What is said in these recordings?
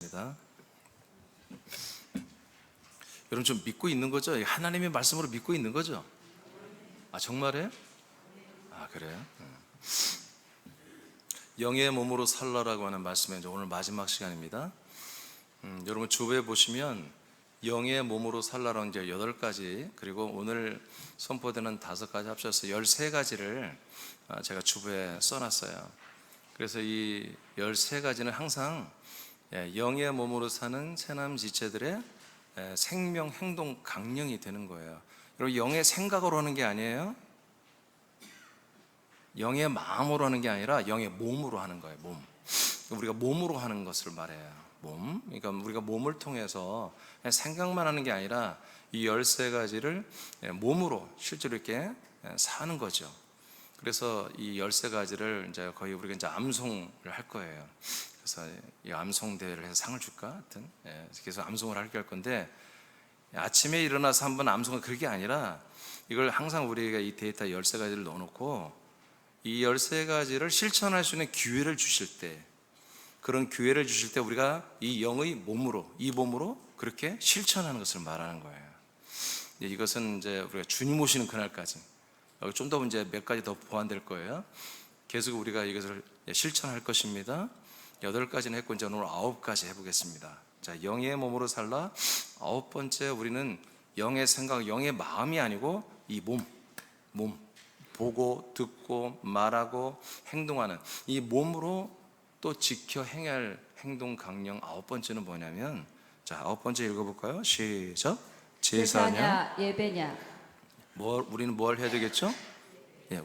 기도하겠습니다. 여러분 좀 믿고 있는 거죠? 하나님의 말씀으로 믿고 있는 거죠? 아, 정말이에요? 아, 그래요? 영의 몸으로 살라라고 하는 말씀이 이제 오늘 마지막 시간입니다. 여러분 주부에 보시면 영의 몸으로 살라라는 이제 8가지, 그리고 오늘 선포되는 5가지 합쳐서 13가지를 제가 주부에 써놨어요. 그래서 이 13가지는 항상 영의 몸으로 사는 새남 지체들의 생명, 행동, 강령이 되는 거예요. 여러분, 영의 생각으로 하는 게 아니에요. 영의 마음으로 하는 게 아니라 영의 몸으로 하는 거예요. 몸. 우리가 몸으로 하는 것을 말해요. 몸. 그러니까 우리가 몸을 통해서 생각만 하는 게 아니라 이 13가지를 몸으로 실제로 이렇게 사는 거죠. 그래서 이 13가지를 이제 거의 우리가 이제 암송을 할 거예요. 그래서 이 암송 대회를 해서 상을 줄까? 하여튼 계속 암송을 할 건데, 아침에 일어나서 한번 암송은 그게 아니라 이걸 항상 우리가 이 데이터 13가지를 넣어놓고 이 13가지를 실천할 수 있는 기회를 주실 때, 그런 기회를 주실 때 우리가 이 영의 몸으로, 이 몸으로 그렇게 실천하는 것을 말하는 거예요. 이것은 이제 우리가 주님 오시는 그날까지, 여기 좀 더 이제 몇 가지 더 보완될 거예요. 계속 우리가 이것을 실천할 것입니다. 8가지는 했고 이제 오늘 9가지 해보겠습니다. 자, 영의 몸으로 살라. 9번째, 우리는 영의 생각, 영의 마음이 아니고 이 몸, 보고 듣고 말하고 행동하는 이 몸으로 또 지켜 행해야 할 행동 강령 9번째는 뭐냐면, 자, 9번째 읽어볼까요? 시작. 제사냐 예배냐. 우리는 뭘 해야 되겠죠?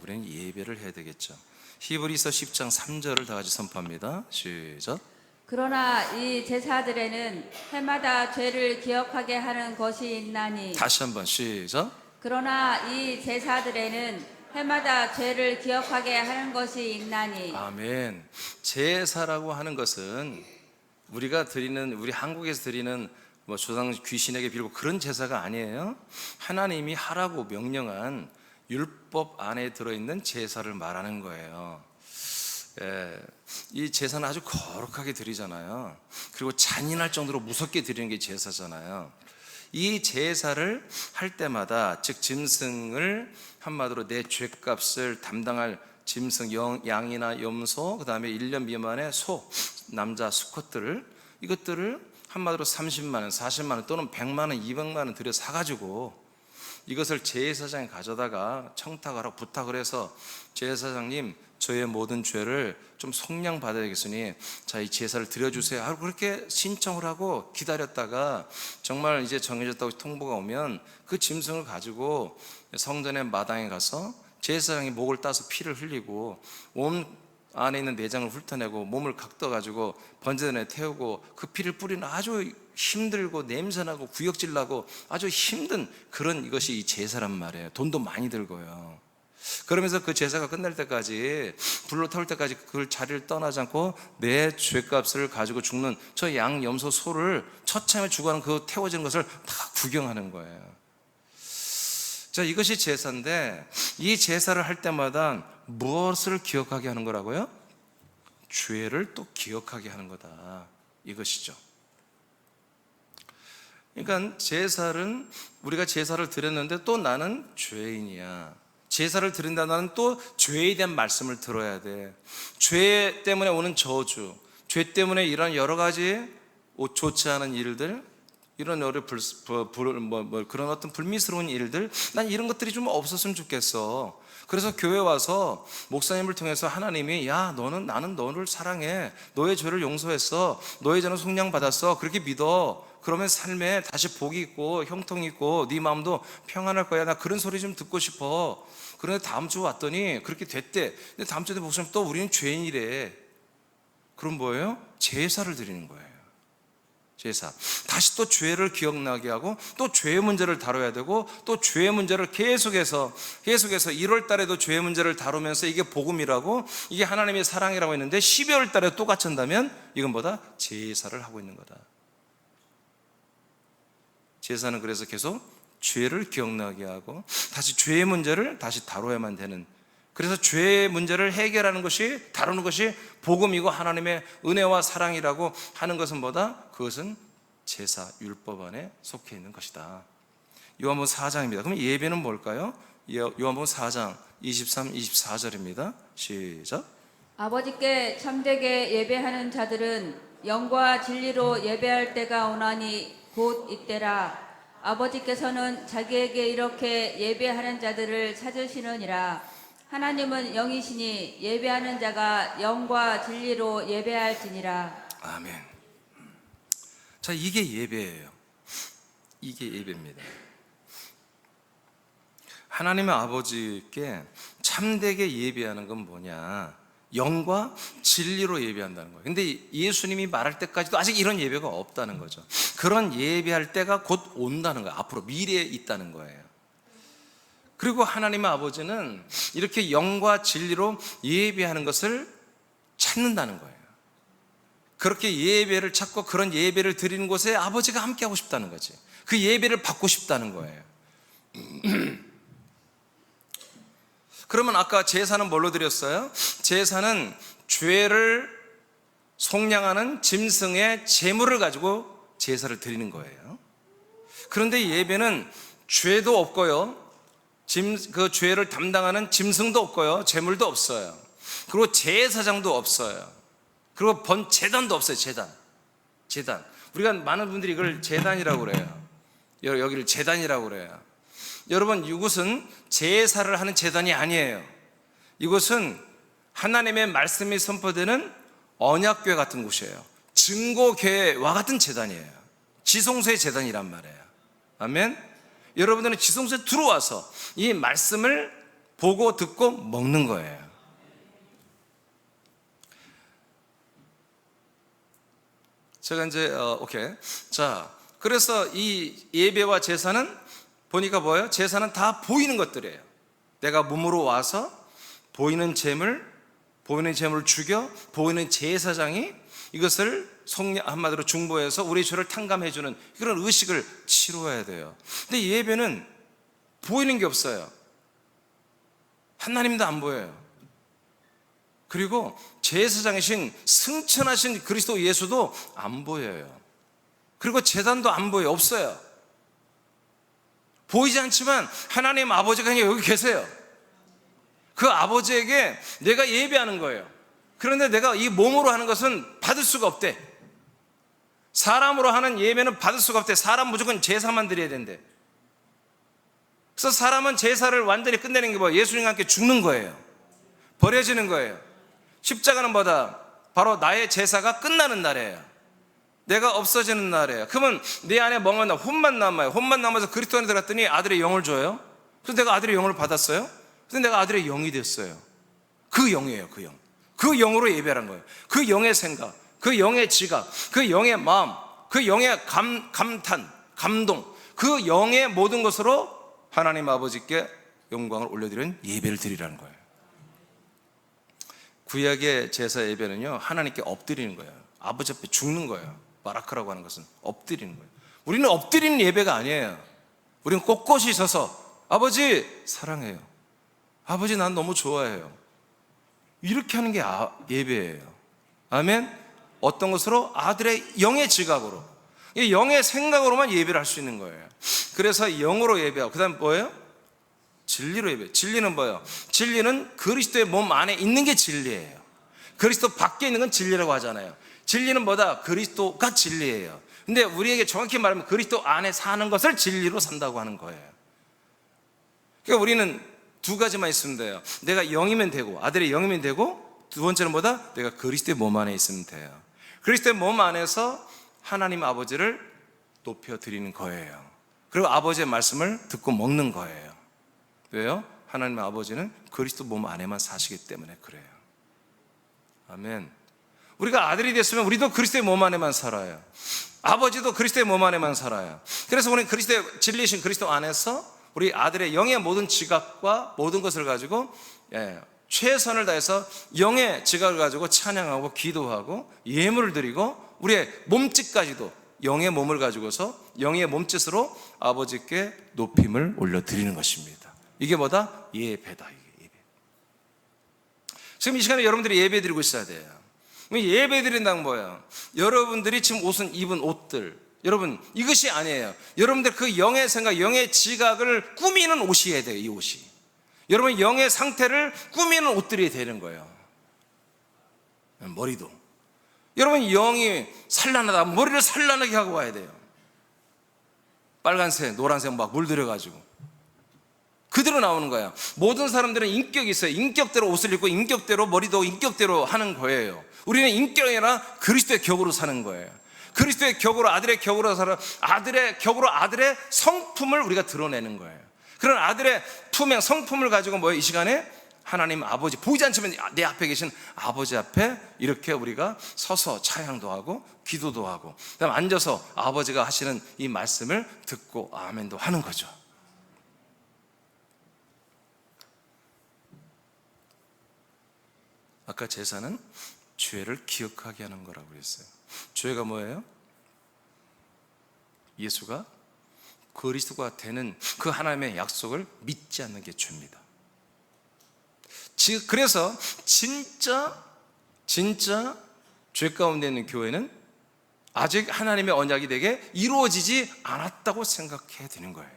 우리는 예배를 해야 되겠죠. 히브리서 10장 3절을 다 같이 선포합니다. 시작. 그러나 이 제사들에는 해마다 죄를 기억하게 하는 것이 있나니. 다시 한번 시작. 그러나 이 제사들에는 해마다 죄를 기억하게 하는 것이 있나니. 아멘. 제사라고 하는 것은 우리가 드리는, 우리 한국에서 드리는 뭐 조상 귀신에게 빌고 그런 제사가 아니에요. 하나님이 하라고 명령한 율법 안에 들어있는 제사를 말하는 거예요. 이 제사는 아주 거룩하게 드리잖아요. 그리고 잔인할 정도로 무섭게 드리는 게 제사잖아요. 이 제사를 할 때마다, 즉 짐승을, 한마디로 내 죄값을 담당할 짐승, 양이나 염소, 그 다음에 1년 미만의 소, 남자 수컷들을, 이것들을 한마디로 30만 원, 40만 원 또는 100만 원, 200만 원 들여 사가지고 이것을 제사장에 가져다가 청탁하라고 부탁을 해서, 제사장님, 저의 모든 죄를 좀 속량 받아야겠으니 자, 이 제사를 드려주세요 하고 그렇게 신청을 하고 기다렸다가 정말 이제 정해졌다고 통보가 오면 그 짐승을 가지고 성전의 마당에 가서 제사장이 목을 따서 피를 흘리고 온 안에 있는 내장을 훑어내고 몸을 각떠가지고 번제단에 태우고 그 피를 뿌리는 아주 힘들고 냄새나고 구역질나고 아주 힘든 그런, 이것이 이 제사란 말이에요. 돈도 많이 들고요. 그러면서 그 제사가 끝날 때까지, 불로 태울 때까지 그 자리를 떠나지 않고 내 죄값을 가지고 죽는 저 양, 염소, 소를 처참히 죽어가는 그 태워지는 것을 다 구경하는 거예요. 자, 이것이 제사인데, 이 제사를 할 때마다 무엇을 기억하게 하는 거라고요? 죄를 또 기억하게 하는 거다, 이것이죠. 그러니까 제사는, 우리가 제사를 드렸는데 또 나는 죄인이야. 제사를 드린다, 나는 또 죄에 대한 말씀을 들어야 돼. 죄 때문에 오는 저주, 죄 때문에 이런 여러 가지 좋지 않은 일들, 이런 그런 어떤 불미스러운 일들, 난 이런 것들이 좀 없었으면 좋겠어. 그래서 교회 와서 목사님을 통해서 하나님이, 야, 나는 너를 사랑해, 너의 죄를 용서했어, 너의 죄는 속량 받았어, 그렇게 믿어. 그러면 삶에 다시 복이 있고 형통이 있고 네 마음도 평안할 거야. 나 그런 소리 좀 듣고 싶어. 그런데 다음 주 왔더니 그렇게 됐대. 근데 다음 주에 목사님, 또 우리는 죄인이래. 그럼 뭐예요? 제사를 드리는 거예요. 제사. 다시 또 죄를 기억나게 하고 또 죄의 문제를 다뤄야 되고 또 죄의 문제를 계속해서 1월 달에도 죄의 문제를 다루면서 이게 복음이라고, 이게 하나님의 사랑이라고 했는데 12월 달에 또 갇힌다면 이건 뭐다? 제사를 하고 있는 거다. 제사는 그래서 계속 죄를 기억나게 하고 다시 죄의 문제를 다시 다뤄야만 되는 그래서 죄의 문제를 해결하는 것이, 다루는 것이 복음이고 하나님의 은혜와 사랑이라고 하는 것은 뭐다? 그것은 제사, 율법 안에 속해 있는 것이다. 요한복음 4장입니다. 그럼 예배는 뭘까요? 요한복음 4장 23, 24절입니다. 시작. 아버지께 참되게 예배하는 자들은 영과 진리로 예배할 때가 오나니 곧 이때라. 아버지께서는 자기에게 이렇게 예배하는 자들을 찾으시느니라. 하나님은 영이시니 예배하는 자가 영과 진리로 예배할지니라. 아멘. 자, 이게 예배예요. 이게 예배입니다. 하나님의 아버지께 참되게 예배하는 건 뭐냐? 영과 진리로 예배한다는 거예요. 근데 예수님이 말할 때까지도 아직 이런 예배가 없다는 거죠. 그런 예배할 때가 곧 온다는 거예요. 앞으로 미래에 있다는 거예요. 그리고 하나님의 아버지는 이렇게 영과 진리로 예배하는 것을 찾는다는 거예요. 그렇게 예배를 찾고 그런 예배를 드리는 곳에 아버지가 함께 하고 싶다는 거지. 그 예배를 받고 싶다는 거예요. 그러면 아까 제사는 뭘로 드렸어요? 제사는 죄를 속량하는 짐승의 제물을 가지고 제사를 드리는 거예요. 그런데 예배는 죄도 없고요, 그 죄를 담당하는 짐승도 없고요, 제물도 없어요. 그리고 제사장도 없어요. 그리고 재단도 없어요. 재단. 우리가 많은 분들이 이걸 제단이라고 그래요. 여기를 제단이라고 그래요. 여러분, 이곳은 제사를 하는 제단이 아니에요. 이곳은 하나님의 말씀이 선포되는 언약궤 같은 곳이에요. 증거궤와 같은 제단이에요. 지성소의 제단이란 말이에요. 아멘. 여러분들은 지성소에 들어와서 이 말씀을 보고 듣고 먹는 거예요. 제가 이제 오케이. 자, 그래서 이 예배와 제사는 보니까 뭐예요? 제사는 다 보이는 것들이에요. 내가 몸으로 와서 보이는 재물, 보이는 재물을 죽여 보이는 제사장이 이것을 한마디로 중보해서 우리 죄를 탕감해주는 그런 의식을 치루어야 돼요. 근데 예배는 보이는 게 없어요. 하나님도 안 보여요. 그리고 제사장이신 승천하신 그리스도 예수도 안 보여요. 그리고 제단도 안 보여요. 없어요. 보이지 않지만 하나님 아버지가 그냥 여기 계세요. 그 아버지에게 내가 예배하는 거예요. 그런데 내가 이 몸으로 하는 것은 받을 수가 없대. 사람으로 하는 예배는 받을 수가 없대. 사람 무조건 제사만 드려야 된대. 그래서 사람은 제사를 완전히 끝내는 게 뭐예요? 예수님과 함께 죽는 거예요. 버려지는 거예요. 십자가는 뭐다? 바로 나의 제사가 끝나는 날이에요. 내가 없어지는 날이에요. 그러면 내 안에 뭔가 혼만 남아요. 혼만 남아서 그리스도 안에 들어갔더니 아들의 영을 줘요. 그래서 내가 아들의 영을 받았어요. 그래서 내가 아들의 영이 됐어요. 그 영이에요. 그 영. 그 영으로 예배하는 거예요. 그 영의 생각, 그 영의 지각, 그 영의 마음, 그 영의 감탄, 감동, 그 영의 모든 것으로 하나님 아버지께 영광을 올려드리는 예배를 드리라는 거예요. 구약의 제사 예배는요, 하나님께 엎드리는 거예요. 아버지 앞에 죽는 거예요. 바라크라고 하는 것은 엎드리는 거예요. 우리는 엎드리는 예배가 아니에요. 우리는 꼿꼿이 서서 아버지 사랑해요. 아버지 난 너무 좋아해요. 이렇게 하는 게 예배예요. 아멘. 어떤 것으로? 아들의 영의 지각으로, 이 영의 생각으로만 예배를 할 수 있는 거예요. 그래서 영으로 예배하고, 그 다음 뭐예요? 진리로 예배. 진리는 뭐예요? 진리는 그리스도의 몸 안에 있는 게 진리예요. 그리스도 밖에 있는 건 진리라고 하잖아요. 진리는 뭐다? 그리스도가 진리예요. 근데 우리에게 정확히 말하면 그리스도 안에 사는 것을 진리로 산다고 하는 거예요. 그러니까 우리는 두 가지만 있으면 돼요. 내가 영이면 되고, 아들의 영이면 되고, 두 번째는 뭐다? 내가 그리스도의 몸 안에 있으면 돼요. 그리스도의 몸 안에서 하나님 아버지를 높여드리는 거예요. 그리고 아버지의 말씀을 듣고 먹는 거예요. 왜요? 하나님 아버지는 그리스도 몸 안에만 사시기 때문에 그래요. 아멘. 우리가 아들이 됐으면 우리도 그리스도의 몸 안에만 살아요. 아버지도 그리스도의 몸 안에만 살아요. 그래서 우리는 그리스도의 진리이신 그리스도 안에서 우리 아들의 영의 모든 지각과 모든 것을 가지고 최선을 다해서 영의 지각을 가지고 찬양하고 기도하고 예물을 드리고, 우리의 몸짓까지도 영의 몸을 가지고서 영의 몸짓으로 아버지께 높임을 올려드리는 것입니다. 이게 뭐다? 예배다. 이게 예배. 지금 이 시간에 여러분들이 예배 드리고 있어야 돼요. 예배 드린다는 뭐예요? 여러분들이 지금 입은 옷들, 여러분 이것이 아니에요. 여러분들 그 영의 생각, 영의 지각을 꾸미는 옷이어야 돼요. 이 옷이 여러분 영의 상태를 꾸미는 옷들이 되는 거예요. 머리도 여러분 영이 산란하다 머리를 산란하게 하고 와야 돼요. 빨간색 노란색 막 물들여가지고 그대로 나오는 거예요. 모든 사람들은 인격이 있어요. 인격대로 옷을 입고 인격대로 머리도 인격대로 하는 거예요. 우리는 인격이나 그리스도의 격으로 사는 거예요. 그리스도의 격으로 아들의 격으로 살아 아들의 격으로 아들의 성품을 우리가 드러내는 거예요. 그런 아들의 투명 성품을 가지고 뭐예요? 이 시간에 하나님 아버지 보이지 않지만 내 앞에 계신 아버지 앞에 이렇게 우리가 서서 찬양도 하고 기도도 하고 그다음 앉아서 아버지가 하시는 이 말씀을 듣고 아멘도 하는 거죠. 아까 제사는 죄를 기억하게 하는 거라고 그랬어요. 죄가 뭐예요? 예수가 그리스도가 되는 그 하나님의 약속을 믿지 않는 게 죄입니다. 그래서 진짜 죄 가운데 있는 교회는 아직 하나님의 언약이 내게 이루어지지 않았다고 생각해야 되는 거예요.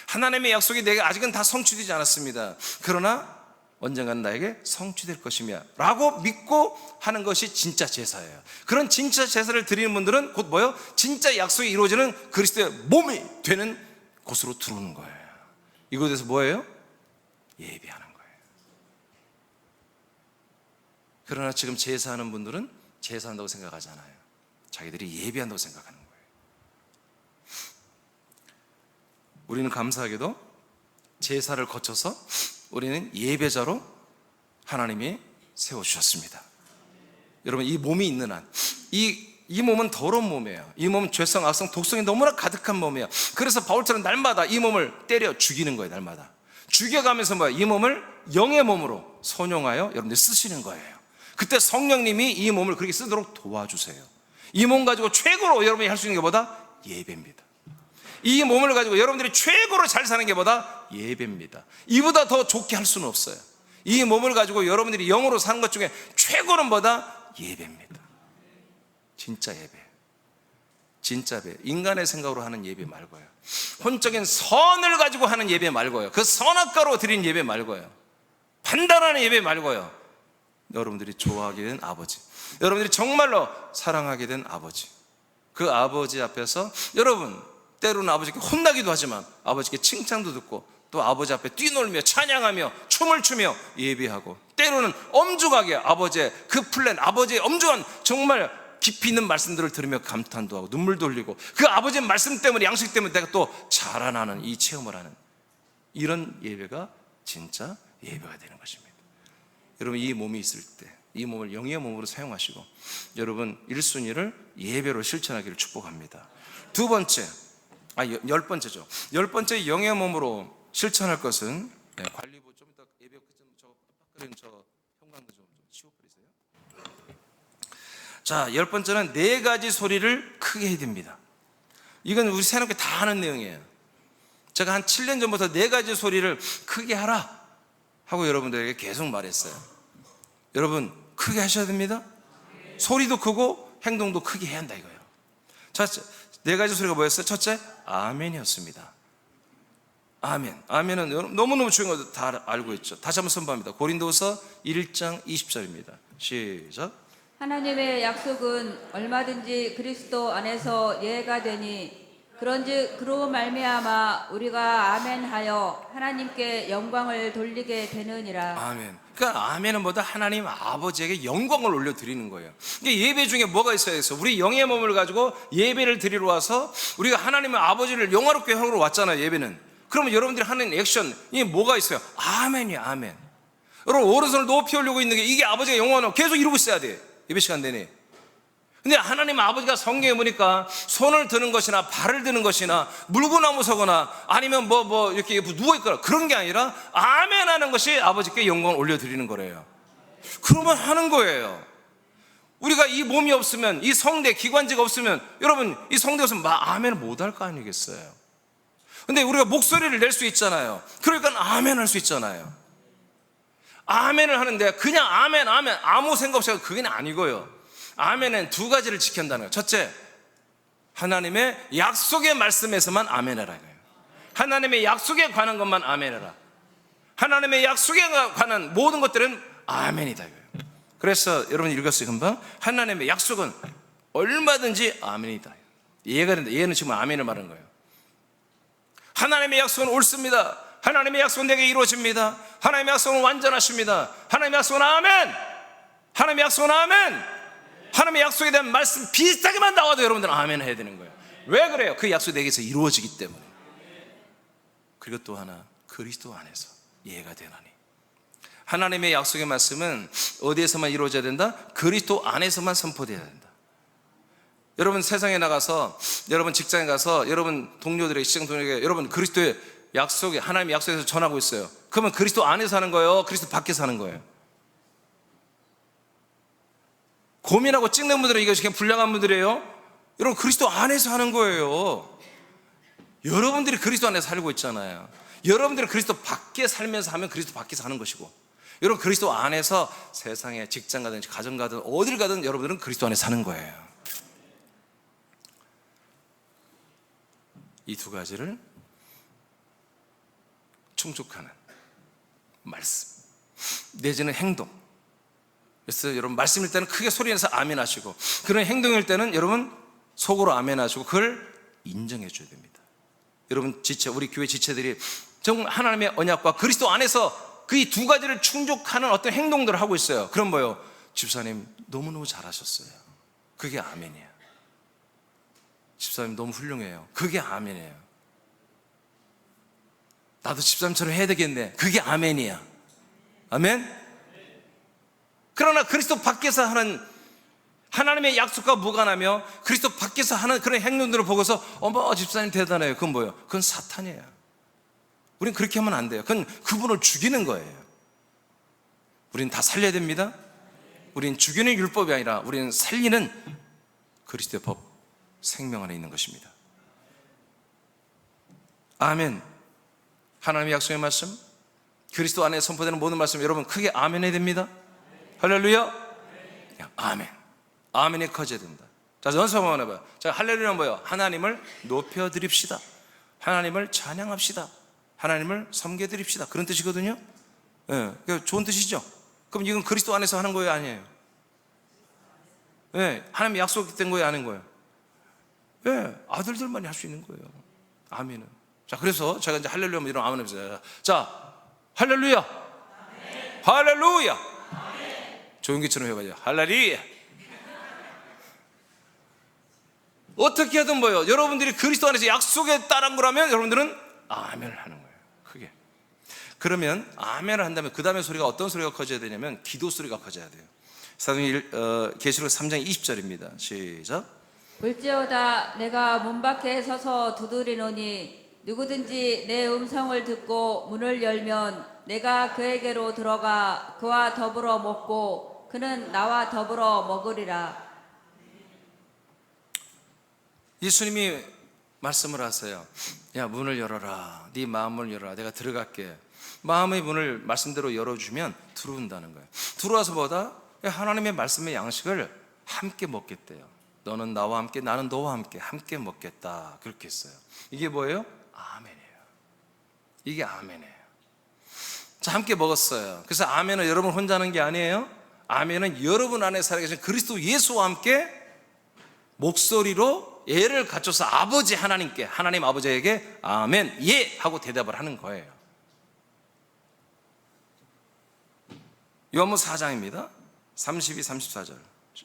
하나님의 약속이 내게 아직은 다 성취되지 않았습니다. 그러나 언젠가는 나에게 성취될 것이며 라고 믿고 하는 것이 진짜 제사예요. 그런 진짜 제사를 드리는 분들은 곧 뭐예요? 진짜 약속이 이루어지는 그리스도의 몸이 되는 곳으로 들어오는 거예요. 이곳에서 뭐예요? 예배하는 거예요. 그러나 지금 제사하는 분들은 제사한다고 생각하지 않아요. 자기들이 예배한다고 생각하는 거예요. 우리는 감사하게도 제사를 거쳐서 우리는 예배자로 하나님이 세워주셨습니다. 여러분 이 몸이 있는 한 이 몸은 더러운 몸이에요. 이 몸은 죄성, 악성, 독성이 너무나 가득한 몸이에요. 그래서 바울처럼 날마다 이 몸을 때려 죽이는 거예요. 날마다 죽여가면서 뭐야? 이 몸을 영의 몸으로 선용하여 여러분들 쓰시는 거예요. 그때 성령님이 이 몸을 그렇게 쓰도록 도와주세요. 이 몸 가지고 최고로 여러분이 할 수 있는 게 뭐다? 예배입니다. 이 몸을 가지고 여러분들이 최고로 잘 사는 게 뭐다? 예배입니다. 이보다 더 좋게 할 수는 없어요. 이 몸을 가지고 여러분들이 영으로 사는 것 중에 최고는 뭐다? 예배입니다. 진짜 예배. 진짜 예배. 인간의 생각으로 하는 예배 말고요. 혼적인 선을 가지고 하는 예배 말고요. 그 선악과로 드린 예배 말고요. 판단하는 예배 말고요. 여러분들이 좋아하게 된 아버지, 여러분들이 정말로 사랑하게 된 아버지, 그 아버지 앞에서 여러분 때로는 아버지께 혼나기도 하지만 아버지께 칭찬도 듣고 또 아버지 앞에 뛰놀며 찬양하며 춤을 추며 예배하고 때로는 엄중하게 아버지의 그 플랜, 아버지의 엄중한 정말 깊이 있는 말씀들을 들으며 감탄도 하고 눈물도 흘리고 그 아버지의 말씀 때문에 양식 때문에 내가 또 자라나는 이 체험을 하는 이런 예배가 진짜 예배가 되는 것입니다. 여러분 이 몸이 있을 때 이 몸을 영의 몸으로 사용하시고 여러분 1순위를 예배로 실천하기를 축복합니다. 두 번째, 10번째죠. 10번째 영의 몸으로 실천할 것은 관리부 좀 이따 예배 저 형광도 좀 치워버리세요. 자, 10번째는 4가지 소리를 크게 해야 됩니다. 이건 우리 새롭게 다 하는 내용이에요. 제가 한 7년 전부터 4가지 소리를 크게 하라 하고 여러분들에게 계속 말했어요. 여러분 크게 하셔야 됩니다. 소리도 크고 행동도 크게 해야 한다 이거예요. 자, 4가지 소리가 뭐였어요? 첫째, 아멘이었습니다. 아멘. 아멘은 너무너무 중요한 거 다 알고 있죠. 다시 한번 선포합니다. 고린도후서 1장 20절입니다. 시작. 하나님의 약속은 얼마든지 그리스도 안에서 예가 되니 그런즉 그로 말미암아 우리가 아멘하여 하나님께 영광을 돌리게 되느니라. 아멘. 그러니까 아멘은 뭐다? 하나님 아버지에게 영광을 올려드리는 거예요. 이게 예배 중에 뭐가 있어야 해서 우리 영의 몸을 가지고 예배를 드리러 와서 우리가 하나님의 아버지를 영화롭게 하러 왔잖아요. 예배는. 그러면 여러분들이 하는 액션 이게 뭐가 있어요? 아멘이야. 아멘. 여러분 오른손을 높이 올리고 있는 게 이게 아버지가 영광을 계속 이루고 있어야 돼. 예배 시간 내내. 근데 하나님 아버지가 성경에 보니까 손을 드는 것이나 발을 드는 것이나 물구나무 서거나 아니면 뭐 이렇게 누워있거나 그런 게 아니라 아멘 하는 것이 아버지께 영광을 올려드리는 거래요. 그러면 하는 거예요. 우리가 이 몸이 없으면 이 성대 기관지가 없으면 여러분 이 성대 없으면 아멘을 못할 거 아니겠어요. 근데 우리가 목소리를 낼 수 있잖아요. 그러니까 아멘 할 수 있잖아요. 아멘을 하는데 그냥 아멘 아멘 아무 생각 없이 하고 그게 아니고요. 아멘은 두 가지를 지킨다는 거예요. 첫째, 하나님의 약속의 말씀에서만 아멘하라 이거예요. 하나님의 약속에 관한 것만 아멘하라. 하나님의 약속에 관한 모든 것들은 아멘이다 이거예요. 그래서 여러분 읽었어요 금방. 하나님의 약속은 얼마든지 아멘이다. 이해가 된다. 얘는 지금 아멘을 말하는 거예요. 하나님의 약속은 옳습니다. 하나님의 약속은 내게 이루어집니다. 하나님의 약속은 완전하십니다. 하나님의 약속은 아멘. 하나님의 약속은 아멘. 하나님의 약속에 대한 말씀 비슷하게만 나와도 여러분들은 아멘 해야 되는 거예요. 왜 그래요? 그 약속이 내게서 이루어지기 때문에. 그리고 또 하나, 그리스도 안에서 이해가 되나니. 하나님의 약속의 말씀은 어디에서만 이루어져야 된다? 그리스도 안에서만 선포되어야 된다. 여러분 세상에 나가서, 여러분 직장에 가서, 여러분 동료들에게, 시장 동료에게 여러분 그리스도의 약속에, 하나님의 약속에서 전하고 있어요. 그러면 그리스도 안에서 하는 거예요? 그리스도 밖에서 하는 거예요? 고민하고 찍는 분들은 이것이 그냥 불량한 분들이에요. 여러분 그리스도 안에서 하는 거예요. 여러분들이 그리스도 안에 살고 있잖아요. 여러분들이 그리스도 밖에 살면서 하면 그리스도 밖에서 하는 것이고, 여러분 그리스도 안에서 세상에 직장 가든 가정 가든 어딜 가든 여러분들은 그리스도 안에 사는 거예요. 이 두 가지를 충족하는 말씀 내지는 행동. 그래서 여러분 말씀일 때는 크게 소리내서 아멘 하시고, 그런 행동일 때는 여러분 속으로 아멘 하시고 그걸 인정해 줘야 됩니다. 여러분 지체, 우리 교회 지체들이 정말 하나님의 언약과 그리스도 안에서 그 이 두 가지를 충족하는 어떤 행동들을 하고 있어요. 그럼 뭐예요? 집사님 너무너무 잘하셨어요. 그게 아멘이에요. 집사님 너무 훌륭해요. 그게 아멘이에요. 나도 집사님처럼 해야 되겠네. 그게 아멘이야. 아멘? 그러나 그리스도 밖에서 하는 하나님의 약속과 무관하며 그리스도 밖에서 하는 그런 행동들을 보고서 어머 집사님 대단해요. 그건 뭐예요? 그건 사탄이에요. 우린 그렇게 하면 안 돼요. 그건 그분을 죽이는 거예요. 우린 다 살려야 됩니다. 우린 죽이는 율법이 아니라 우리는 살리는 그리스도의 법, 생명 안에 있는 것입니다. 아멘. 하나님의 약속의 말씀, 그리스도 안에 선포되는 모든 말씀 여러분 크게 아멘 해야 됩니다. 할렐루야. 아멘. 아멘이 커져야 된다. 자, 연습 한번 해봐요. 자, 할렐루야는 뭐예요? 하나님을 높여드립시다. 하나님을 찬양합시다. 하나님을 섬겨드립시다. 그런 뜻이거든요. 예, 좋은 뜻이죠. 그럼 이건 그리스도 안에서 하는 거예요, 아니에요? 예, 하나님의 약속된 거예요, 아닌 거예요? 예, 아들들만이 할 수 있는 거예요. 아멘은. 자, 그래서 제가 이제 할렐루야 하면 이런 아멘 해보세요. 자, 할렐루야. 아멘. 할렐루야. 아멘. 조용기처럼 해봐요. 할렐루야. 어떻게 하든 뭐예요? 여러분들이 그리스도 안에서 약속에 따른 거라면 여러분들은 아멘을 하는 거예요. 크게. 그러면 아멘을 한다면 그 다음에 소리가 어떤 소리가 커져야 되냐면 기도 소리가 커져야 돼요. 사도행전 계시록 3장 20절입니다. 시작. 볼지어다 내가 문 밖에 서서 두드리노니 누구든지 내 음성을 듣고 문을 열면 내가 그에게로 들어가 그와 더불어 먹고 그는 나와 더불어 먹으리라. 예수님이 말씀을 하세요. 야, 문을 열어라. 네 마음을 열어라. 내가 들어갈게. 마음의 문을 말씀대로 열어주면 들어온다는 거예요. 들어와서 뭐다? 하나님의 말씀의 양식을 함께 먹겠대요. 너는 나와 함께, 나는 너와 함께 먹겠다. 그렇게 했어요. 이게 뭐예요? 아멘이에요. 이게 아멘이에요. 자, 함께 먹었어요. 그래서 아멘은 여러분 혼자 하는 게 아니에요. 아멘은 여러분 안에 살아계신 그리스도 예수와 함께 목소리로 예를 갖춰서 아버지 하나님께, 하나님 아버지에게 아멘, 예 하고 대답을 하는 거예요. 요한복음 4장입니다. 32, 34절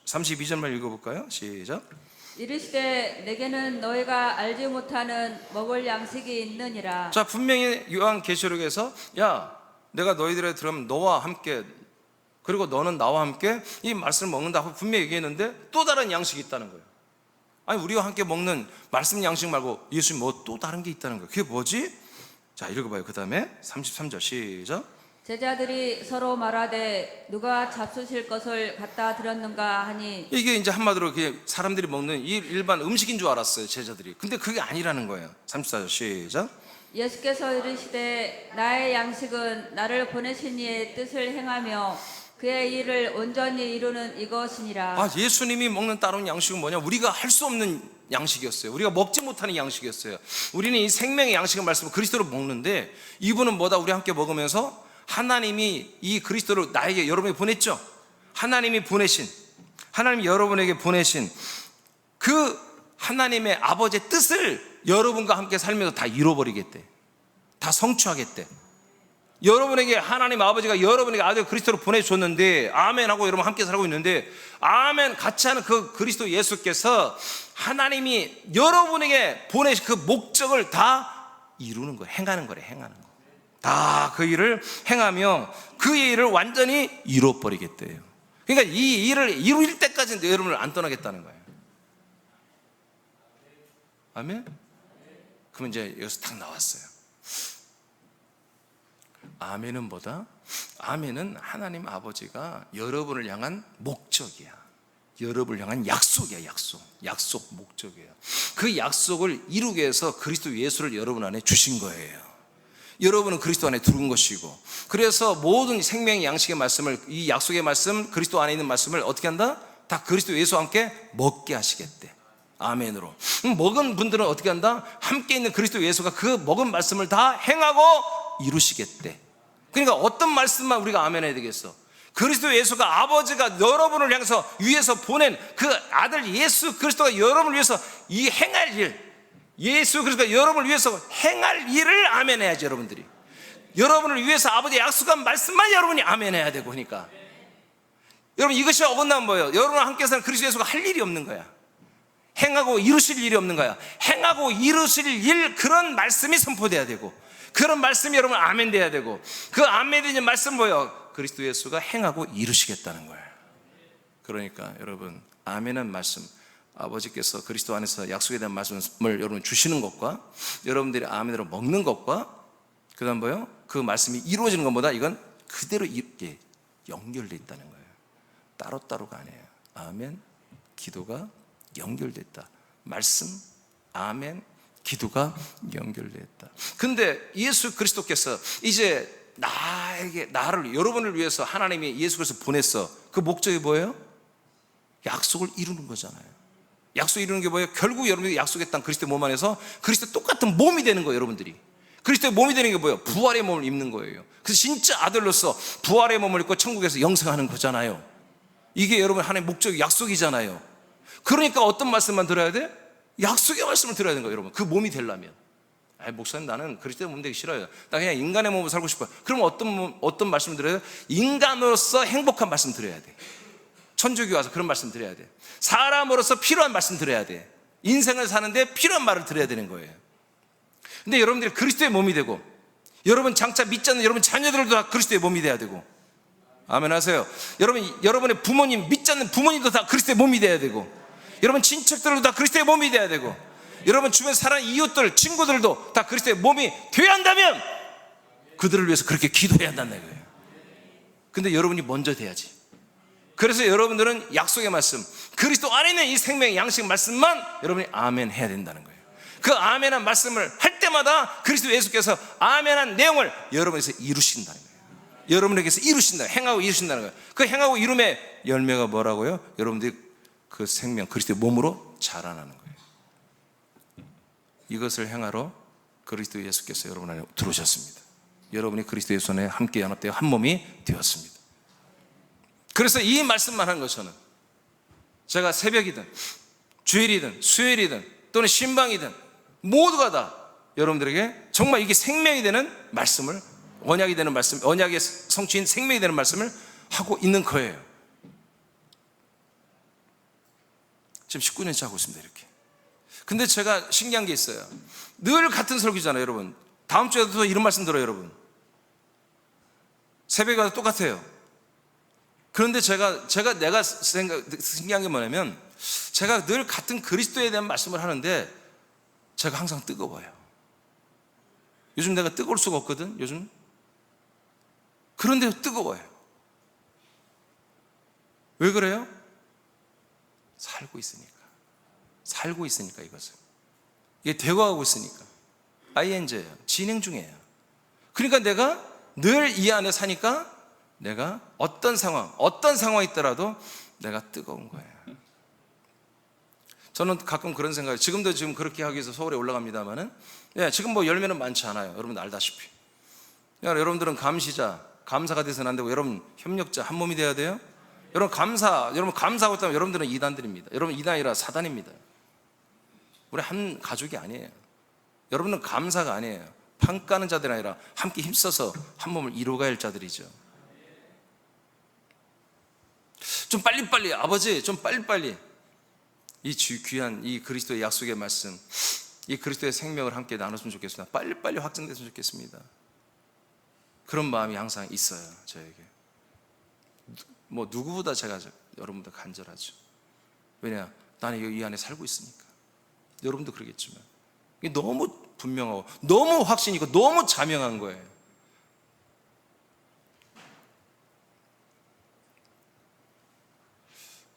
32절만 읽어볼까요? 시작. 이르시되 내게는 너희가 알지 못하는 먹을 양식이 있느니라. 자, 분명히 요한계시록에서 야, 내가 너희들에 들으면 너와 함께, 그리고 너는 나와 함께 이 말씀을 먹는다고 분명히 얘기했는데 또 다른 양식이 있다는 거예요. 아니, 우리와 함께 먹는 말씀 양식 말고 예수님 뭐 또 다른 게 있다는 거예요. 그게 뭐지? 자, 읽어봐요. 그 다음에 33절 시작. 제자들이 서로 말하되 누가 잡수실 것을 갖다 드렸는가 하니, 이게 이제 한마디로 그냥 사람들이 먹는 일반 음식인 줄 알았어요, 제자들이. 근데 그게 아니라는 거예요. 34절 시작. 예수께서 이르시되 나의 양식은 나를 보내신 이의 뜻을 행하며 그의 일을 온전히 이루는 이것이니라. 아, 예수님이 먹는 따로는 양식은 뭐냐? 우리가 할 수 없는 양식이었어요. 우리가 먹지 못하는 양식이었어요. 우리는 이 생명의 양식의 말씀을 그리스도로 먹는데, 이분은 뭐다? 우리 함께 먹으면서 하나님이 이 그리스도를 나에게, 여러분에게 보냈죠. 하나님이 보내신, 하나님이 여러분에게 보내신 그 하나님의 아버지의 뜻을 여러분과 함께 살면서 다 이뤄버리겠대. 다 성취하겠대. 여러분에게 하나님 아버지가 여러분에게 아들 그리스도를 보내줬는데, 아멘 하고 여러분 함께 살고 있는데, 아멘 같이 하는 그 그리스도 예수께서 하나님이 여러분에게 보내신 그 목적을 다 이루는 거예요. 행하는 거래. 행하는 거. 다 그 일을 행하며 그 일을 완전히 이뤄버리겠대요. 그러니까 이 일을 이룰 때까지는 여러분을 안 떠나겠다는 거예요. 아멘? 그러면 이제 여기서 딱 나왔어요. 아멘은 뭐다? 아멘은 하나님 아버지가 여러분을 향한 목적이야. 여러분을 향한 약속이야. 약속 목적이에요. 그 약속을 이루기 위해서 그리스도 예수를 여러분 안에 주신 거예요. 여러분은 그리스도 안에 들어온 것이고, 그래서 모든 생명의 양식의 말씀을, 이 약속의 말씀, 그리스도 안에 있는 말씀을 어떻게 한다? 다 그리스도 예수와 함께 먹게 하시겠대. 아멘으로. 먹은 분들은 어떻게 한다? 함께 있는 그리스도 예수가 그 먹은 말씀을 다 행하고 이루시겠대. 그러니까 어떤 말씀만 우리가 아멘 해야 되겠어? 그리스도 예수가, 아버지가 여러분을 향해서 위에서 보낸 그 아들 예수 그리스도가 여러분을 위해서 이 행할 일, 예수 그리스도가 여러분을 위해서 행할 일을 아멘 해야지. 여러분들이 여러분을 위해서 아버지의 약속한 말씀만 여러분이 아멘 해야 되고. 그러니까 여러분, 이것이 어긋나면 뭐예요? 여러분과 함께 사는 그리스도 예수가 할 일이 없는 거야. 행하고 이루실 일이 없는 거야. 행하고 이루실 일, 그런 말씀이 선포돼야 되고, 그런 말씀이 여러분 아멘 돼야 되고, 그 아멘 되는 말씀 뭐예요? 그리스도 예수가 행하고 이루시겠다는 거예요. 그러니까 여러분, 아멘한 말씀, 아버지께서 그리스도 안에서 약속에 대한 말씀을 여러분 주시는 것과 여러분들이 아멘으로 먹는 것과 그 다음 뭐예요? 그 말씀이 이루어지는 것보다 이건 그대로 이렇게 연결되어 있다는 거예요. 따로따로가 아니에요. 아멘, 기도가 연결됐다. 말씀, 아멘, 기도가 연결됐다. 근데 예수 그리스도께서 이제 나를, 여러분을 위해서 하나님이 예수 그리스도 보냈어. 그 목적이 뭐예요? 약속을 이루는 거잖아요. 약속 이루는 게 뭐예요? 결국 여러분이 약속했던 그리스도의 몸 안에서 그리스도 똑같은 몸이 되는 거예요. 여러분들이 그리스도의 몸이 되는 게 뭐예요? 부활의 몸을 입는 거예요. 그래서 진짜 아들로서 부활의 몸을 입고 천국에서 영생하는 거잖아요. 이게 여러분 하나님의 목적이, 약속이잖아요. 그러니까 어떤 말씀만 들어야 돼? 약속의 말씀을 들어야 되는 거예요. 여러분, 그 몸이 되려면. 목사님, 나는 그리스도의 몸 되기 싫어요. 나 그냥 인간의 몸으로 살고 싶어요. 그럼 어떤 말씀을 들어야 돼? 인간으로서 행복한 말씀 들어야 돼. 천주교 와서 그런 말씀 드려야 돼. 사람으로서 필요한 말씀 드려야 돼. 인생을 사는데 필요한 말을 드려야 되는 거예요. 근데 여러분들이 그리스도의 몸이 되고, 여러분 장차 믿지 않는 여러분 자녀들도 다 그리스도의 몸이 돼야 되고, 아멘 하세요. 여러분의 부모님, 믿지 않는 부모님도 다 그리스도의 몸이 돼야 되고, 여러분 친척들도 다 그리스도의 몸이 돼야 되고, 여러분 주변 사람, 이웃들, 친구들도 다 그리스도의 몸이 되어야 한다면 그들을 위해서 그렇게 기도해야 한다는 거예요. 근데 여러분이 먼저 돼야지. 그래서 여러분들은 약속의 말씀, 그리스도 안에 있는 이 생명의 양식 말씀만 여러분이 아멘 해야 된다는 거예요. 그 아멘한 말씀을 할 때마다 그리스도 예수께서 아멘한 내용을 여러분에서 이루신다는 거예요. 여러분에게서 이루신다, 행하고 이루신다는 거예요. 그 행하고 이룸의 열매가 뭐라고요? 여러분들이 그 생명, 그리스도의 몸으로 자라나는 거예요. 이것을 행하러 그리스도 예수께서 여러분 안에 들어오셨습니다. 여러분이 그리스도 예수 안에 함께 연합되어 한 몸이 되었습니다. 그래서 이 말씀만 하는 것은, 제가 새벽이든 주일이든 수요일이든 또는 신방이든 모두가 다 여러분들에게 정말 이게 생명이 되는 말씀을, 언약이 되는 말씀, 언약의 성취인 생명이 되는 말씀을 하고 있는 거예요. 지금 19년째 하고 있습니다. 이렇게. 근데 제가 신기한 게 있어요. 늘 같은 설교잖아요. 여러분, 다음 주에도 이런 말씀 들어요. 여러분, 새벽에 와도 똑같아요. 그런데 내가 신기한 게 뭐냐면, 제가 늘 같은 그리스도에 대한 말씀을 하는데 제가 항상 뜨거워요. 요즘 내가 뜨거울 수가 없거든. 요즘. 그런데 뜨거워요. 왜 그래요? 살고 있으니까 이것을. 이게 되어가고 있으니까. ing예요. 진행 중이에요. 그러니까 내가 늘 이 안에 사니까 내가 어떤 상황이 있더라도 내가 뜨거운 거예요. 저는 가끔 그런 생각이, 지금도 지금 그렇게 하기 위해서 서울에 올라갑니다만은, 지금 뭐 열매는 많지 않아요. 여러분 알다시피. 여러분들은 감사가 돼서는 안 되고, 여러분 협력자, 한 몸이 돼야 돼요. 여러분 감사하고 있다면 여러분들은 이단들입니다. 여러분 이단이라 사단입니다. 우리 한 가족이 아니에요. 여러분은 감사가 아니에요. 판 까는 자들이 아니라 함께 힘써서 한 몸을 이루어가야 할 자들이죠. 좀 빨리빨리, 아버지 좀 빨리빨리 이 귀한 이 그리스도의 약속의 말씀, 이 그리스도의 생명을 함께 나눴으면 좋겠습니다. 빨리빨리 확증됐으면 좋겠습니다. 그런 마음이 항상 있어요. 저에게 뭐 누구보다 제가 여러분보다 간절하죠. 왜냐, 나는 이 안에 살고 있으니까. 여러분도 그러겠지만 이게 너무 분명하고 너무 확신이 있고 너무 자명한 거예요.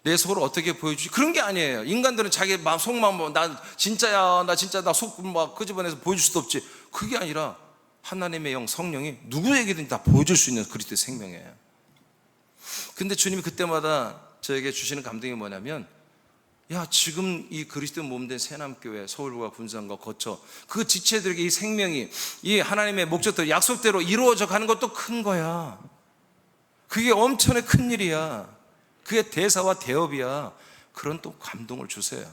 내 속으로 어떻게 보여주지? 그런 게 아니에요. 인간들은 자기 마음, 속마음, 나 진짜야, 나 속 막 끄집어내서 보여줄 수도 없지. 그게 아니라 하나님의 영, 성령이 누구에게든 다 보여줄 수 있는 그리스도의 생명이에요. 근데 주님이 그때마다 저에게 주시는 감동이 뭐냐면, 야, 지금 이 그리스도 몸된 새남교회, 서울과 군산과 거처, 그 지체들에게 이 생명이, 이 하나님의 목적대로, 약속대로 이루어져 가는 것도 큰 거야. 그게 엄청나게 큰 일이야. 그게 대사와 대업이야. 그런 또 감동을 주세요.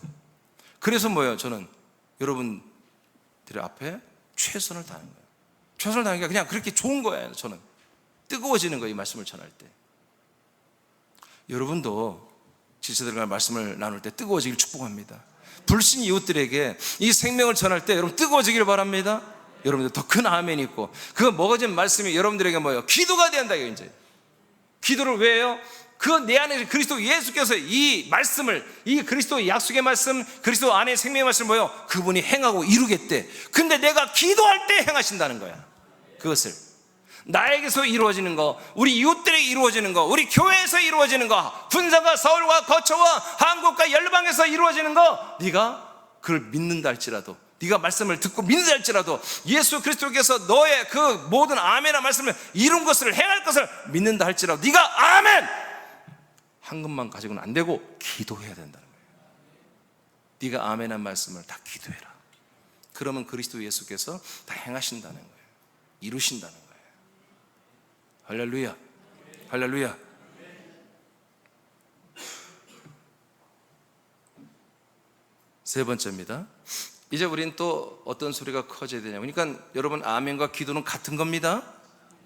그래서 뭐예요? 저는 여러분들 앞에 최선을 다하는 거예요. 최선을 다하는 게 그냥 그렇게 좋은 거예요. 저는 뜨거워지는 거예요. 이 말씀을 전할 때. 여러분도 지체들과 말씀을 나눌 때 뜨거워지길 축복합니다. 불신 이웃들에게 이 생명을 전할 때 여러분 뜨거워지길 바랍니다. 여러분들 더 큰 아멘이 있고, 그 먹어진 말씀이 여러분들에게 뭐예요? 기도가 된다. 이제 기도를 왜 해요? 그 내 안에 그리스도 예수께서 이 말씀을, 이 그리스도의 약속의 말씀, 그리스도 안에 생명의 말씀을 뭐예요? 그분이 행하고 이루겠대. 근데 내가 기도할 때 행하신다는 거야. 그것을 나에게서 이루어지는 거, 우리 이웃들에게 이루어지는 거, 우리 교회에서 이루어지는 거, 군산과 서울과 거처와 한국과 열방에서 이루어지는 거, 네가 그걸 믿는다 할지라도, 네가 말씀을 듣고 믿는다 할지라도, 예수 그리스도께서 너의 그 모든 아멘한 말씀을 이룬 것을, 행할 것을 믿는다 할지라도, 네가 아멘 한 것만 가지고는 안 되고 기도해야 된다는 거예요. 네가 아멘한 말씀을 다 기도해라. 그러면 그리스도 예수께서 다 행하신다는 거예요. 이루신다는 거예요. 할렐루야, 할렐루야. 세 번째입니다. 이제 우린 또 어떤 소리가 커져야 되냐. 그러니까 여러분, 아멘과 기도는 같은 겁니다.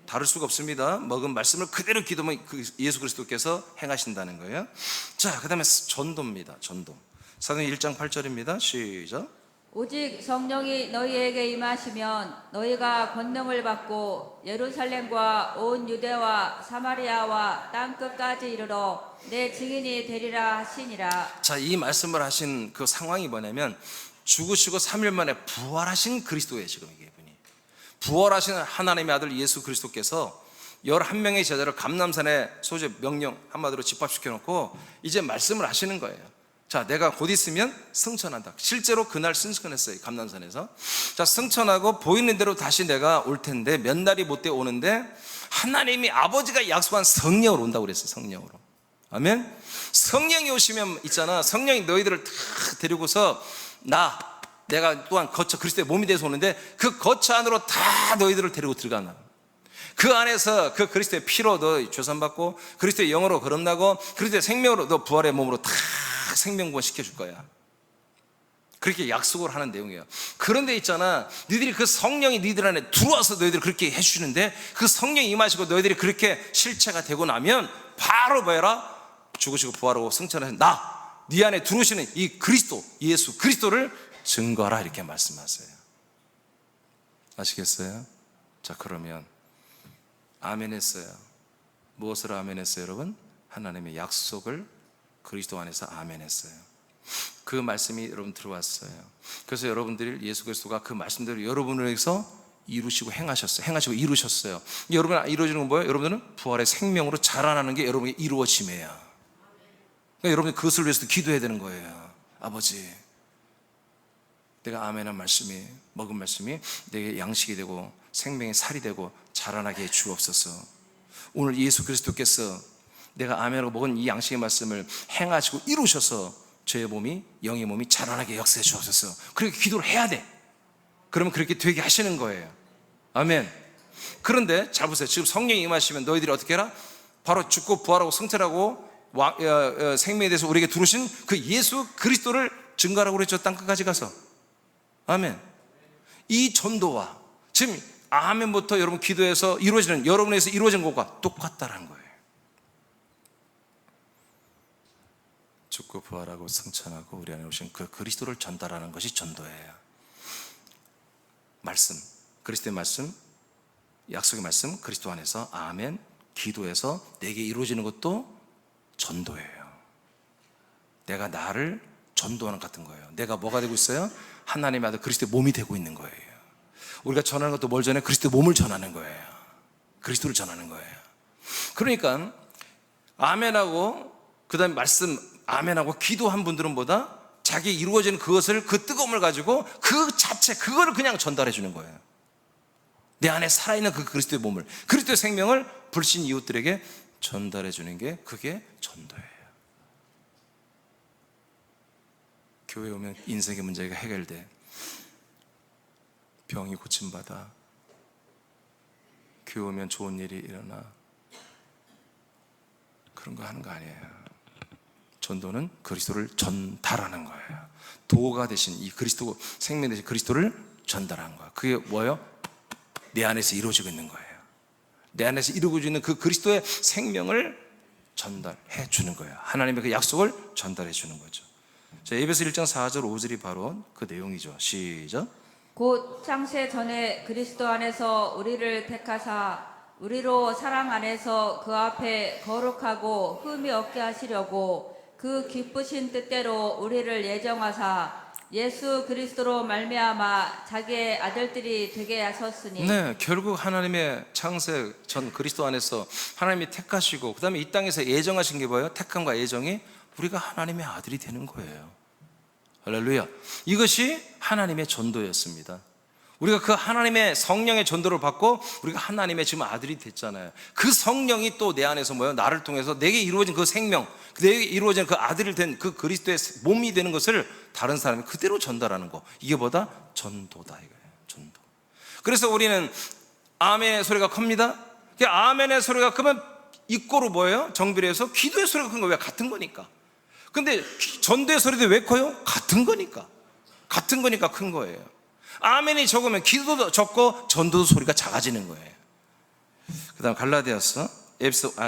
다를 수가 없습니다. 먹은 말씀을 그대로 기도하면 예수 그리스도께서 행하신다는 거예요. 자, 그 다음에 전도입니다. 전도. 사도행 1장 8절입니다. 시작. 오직 성령이 너희에게 임하시면 너희가 권능을 받고 예루살렘과 온 유대와 사마리아와 땅 끝까지 이르러 내 증인이 되리라 하시니라. 자, 이 말씀을 하신 그 상황이 뭐냐면, 죽으시고 3일 만에 부활하신 그리스도예요. 지금 이게 분이 부활하신 하나님의 아들 예수 그리스도께서 11명의 제자를 감람산에 소재 명령 한마디로 집합시켜 놓고 이제 말씀을 하시는 거예요. 자, 내가 곧 있으면 승천한다. 실제로 그날 승천했어요. 감람산에서. 자, 승천하고 보이는 대로 다시 내가 올 텐데, 몇 날이 못돼 오는데 하나님이 아버지가 약속한 성령으로 온다고 그랬어요. 성령으로. 아멘. 성령이 오시면 있잖아, 성령이 너희들을 다 데리고서 내가 또한 거처 그리스도의 몸이 돼서 오는데, 그 거처 안으로 다 너희들을 데리고 들어가나. 그 안에서 그 그리스도의 피로 너 죄산받고, 그리스도의 영으로 거듭나고, 그리스도의 생명으로 너 부활의 몸으로 다 생명구원 시켜줄 거야. 그렇게 약속을 하는 내용이에요. 그런데 있잖아, 너희들이 그 성령이 너희들 안에 들어와서 너희들 그렇게 해주시는데, 그 성령이 임하시고 너희들이 그렇게 실체가 되고 나면 바로 뭐해라? 죽으시고 부활하고 승천하신 네 안에 들어오시는 이 그리스도, 예수 그리스도를 증거하라, 이렇게 말씀하세요. 아시겠어요? 자, 그러면 아멘 했어요. 무엇으로 아멘 했어요, 여러분? 하나님의 약속을 그리스도 안에서 아멘 했어요. 그 말씀이 여러분 들어왔어요. 그래서 여러분들이 예수 그리스도가 그 말씀대로 여러분을 위해서 이루시고 행하셨어요. 행하시고 이루셨어요. 여러분 이루어지는 건 뭐예요? 여러분들은 부활의 생명으로 자라나는 게 여러분의 이루어짐이에요. 그러니까 여러분이 그것을 위해서 기도해야 되는 거예요. 아버지, 내가 아멘한 말씀이, 먹은 말씀이 내게 양식이 되고 생명의 살이 되고 자라나게 해 주옵소서. 오늘 예수 그리스도께서 내가 아멘하고 먹은 이 양식의 말씀을 행하시고 이루셔서 저의 몸이, 영의 몸이 자라나게 역사해 주옵소서. 그렇게 기도를 해야 돼. 그러면 그렇게 되게 하시는 거예요. 아멘. 그런데 잘 보세요. 지금 성령이 임하시면 너희들이 어떻게 해라? 바로 죽고 부활하고 승천하고 생명에 대해서 우리에게 두르신 그 예수 그리스도를 증거하라고 그랬죠. 땅끝까지 가서. 아멘. 이 전도와 지금 아멘부터 여러분 기도에서 이루어지는, 여러분에서 이루어진 것과 똑같다라는 거예요. 죽고 부활하고 승천하고 우리 안에 오신 그 그리스도를 전달하는 것이 전도예요. 말씀, 그리스도의 말씀, 약속의 말씀, 그리스도 안에서 아멘, 기도해서 내게 이루어지는 것도 전도예요. 내가 나를 전도하는 것 같은 거예요. 내가 뭐가 되고 있어요? 하나님의 아들 그리스도의 몸이 되고 있는 거예요. 우리가 전하는 것도 뭘 전해? 그리스도의 몸을 전하는 거예요. 그리스도를 전하는 거예요. 그러니까 아멘하고 그 다음에 말씀 아멘하고 기도한 분들은 뭐다? 자기 이루어지는 그것을, 그 뜨거움을 가지고 그 자체, 그거를 그냥 전달해 주는 거예요. 내 안에 살아있는 그 그리스도의 몸을, 그리스도의 생명을 불신 이웃들에게 전달해 주는 게, 그게 전도예요. 교회에 오면 인생의 문제가 해결돼, 병이 고침받아, 교회 오면 좋은 일이 일어나, 그런 거 하는 거 아니에요. 전도는 그리스도를 전달하는 거예요. 도가 되신 이 그리스도, 생명 되신 그리스도를 전달하는 거예요. 그게 뭐예요? 내 안에서 이루어지고 있는 거예요. 내 안에서 이루어지고 있는 그 그리스도의 생명을 전달해 주는 거예요. 하나님의 그 약속을 전달해 주는 거죠. 자, 에베소 1장 4절 5절이 바로 그 내용이죠. 시작. 곧 창세 전에 그리스도 안에서 우리를 택하사 우리로 사랑 안에서 그 앞에 거룩하고 흠이 없게 하시려고 그 기쁘신 뜻대로 우리를 예정하사 예수 그리스도로 말미암아 자기의 아들들이 되게 하셨으니. 네, 결국 하나님의 창세 전 그리스도 안에서 하나님이 택하시고, 그 다음에 이 땅에서 예정하신 게 뭐예요? 택함과 예정이 우리가 하나님의 아들이 되는 거예요. 할렐루야. 이것이 하나님의 전도였습니다. 우리가 그 하나님의 성령의 전도를 받고 우리가 하나님의 지금 아들이 됐잖아요. 그 성령이 또 내 안에서 뭐예요? 나를 통해서 내게 이루어진 그 생명, 내게 이루어진 그 아들이 된 그 그리스도의 몸이 되는 것을 다른 사람이 그대로 전달하는 거, 이게 뭐다? 전도다 이거예요. 전도. 그래서 우리는 아멘의 소리가 큽니다. 아멘의 소리가 크면 입고로 뭐예요? 정비례해서 기도의 소리가 큰 거예요. 왜? 같은 거니까. 근데 전도의 소리도 왜 커요? 같은 거니까. 같은 거니까 큰 거예요. 아멘이 적으면 기도도 적고 전도도 소리가 작아지는 거예요. 그 다음 갈라디아서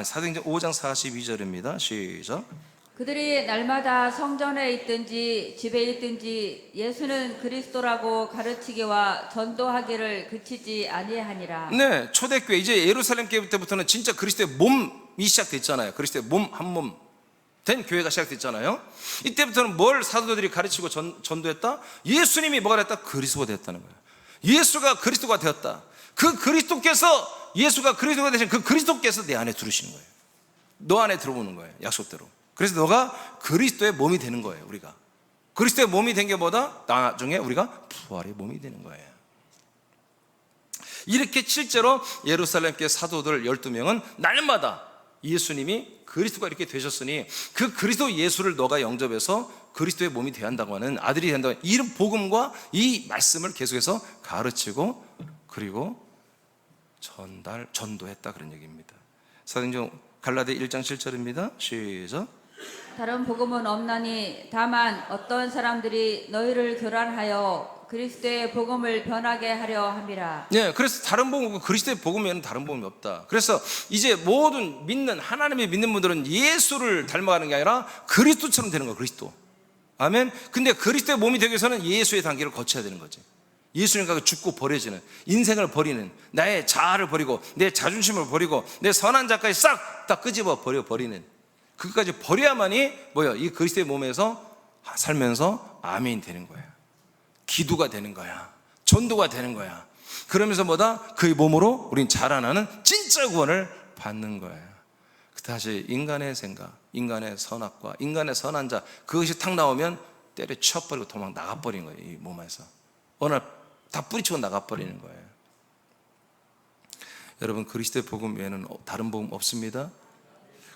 사도행전 5장 42절입니다. 시작. 그들이 날마다 성전에 있든지 집에 있든지 예수는 그리스도라고 가르치기와 전도하기를 그치지 아니하니라. 네, 초대교회 이제 예루살렘 교회 때부터는 진짜 그리스도의 몸이 시작됐잖아요. 그리스도의 몸, 한 몸 된 교회가 시작됐잖아요. 이때부터는 뭘 사도들이 가르치고 전도했다? 예수님이 뭐가 됐다? 그리스도가 됐다는 거예요. 예수가 그리스도가 되었다. 그 그리스도께서, 예수가 그리스도가 되신 그 그리스도께서 내 안에 들어오시는 거예요. 너 안에 들어오는 거예요. 약속대로. 그래서 너가 그리스도의 몸이 되는 거예요. 우리가 그리스도의 몸이 된 게 뭐다? 나중에 우리가 부활의 몸이 되는 거예요. 이렇게 실제로 예루살렘 교회 사도들 12명은 날마다 예수님이 그리스도가 이렇게 되셨으니 그 그리스도 예수를 너가 영접해서 그리스도의 몸이 되어야 한다고 하는, 아들이 된다고 하는 이 복음과 이 말씀을 계속해서 가르치고 그리고 전도했다, 그런 얘기입니다. 사도행전 갈라디아 1장 7절입니다. 시작. 다른 복음은 없나니 다만 어떤 사람들이 너희를 교란하여 그리스도의 복음을 변하게 하려 함이라. 네, 그래서 다른 복음, 그리스도의 복음 외에는 다른 복음이 없다. 그래서 이제 모든 믿는, 하나님의 믿는 분들은 예수를 닮아가는 게 아니라 그리스도처럼 되는 거예요. 그리스도. 아멘. 근데 그리스도의 몸이 되기 위해서는 예수의 단계를 거쳐야 되는 거지. 예수님과 죽고 버려지는, 인생을 버리는, 나의 자아를 버리고 내 자존심을 버리고 내 선한 자까지 싹 다 끄집어 버리는, 그것까지 버려야만이 뭐예요? 이 그리스도의 몸에서 살면서 아멘이 되는 거예요. 기도가 되는 거야. 전도가 되는 거야. 그러면서 뭐다? 그의 몸으로 우린 자라나는 진짜 구원을 받는 거예요. 다시 인간의 생각, 인간의 선악과 인간의 선한 자, 그것이 탁 나오면 때려 치워버리고 도망 나가버린 거예요. 이 몸에서 어느 날 다 뿌리치고 나가버리는 거예요. 여러분, 그리스도의 복음 외에는 다른 복음 없습니다.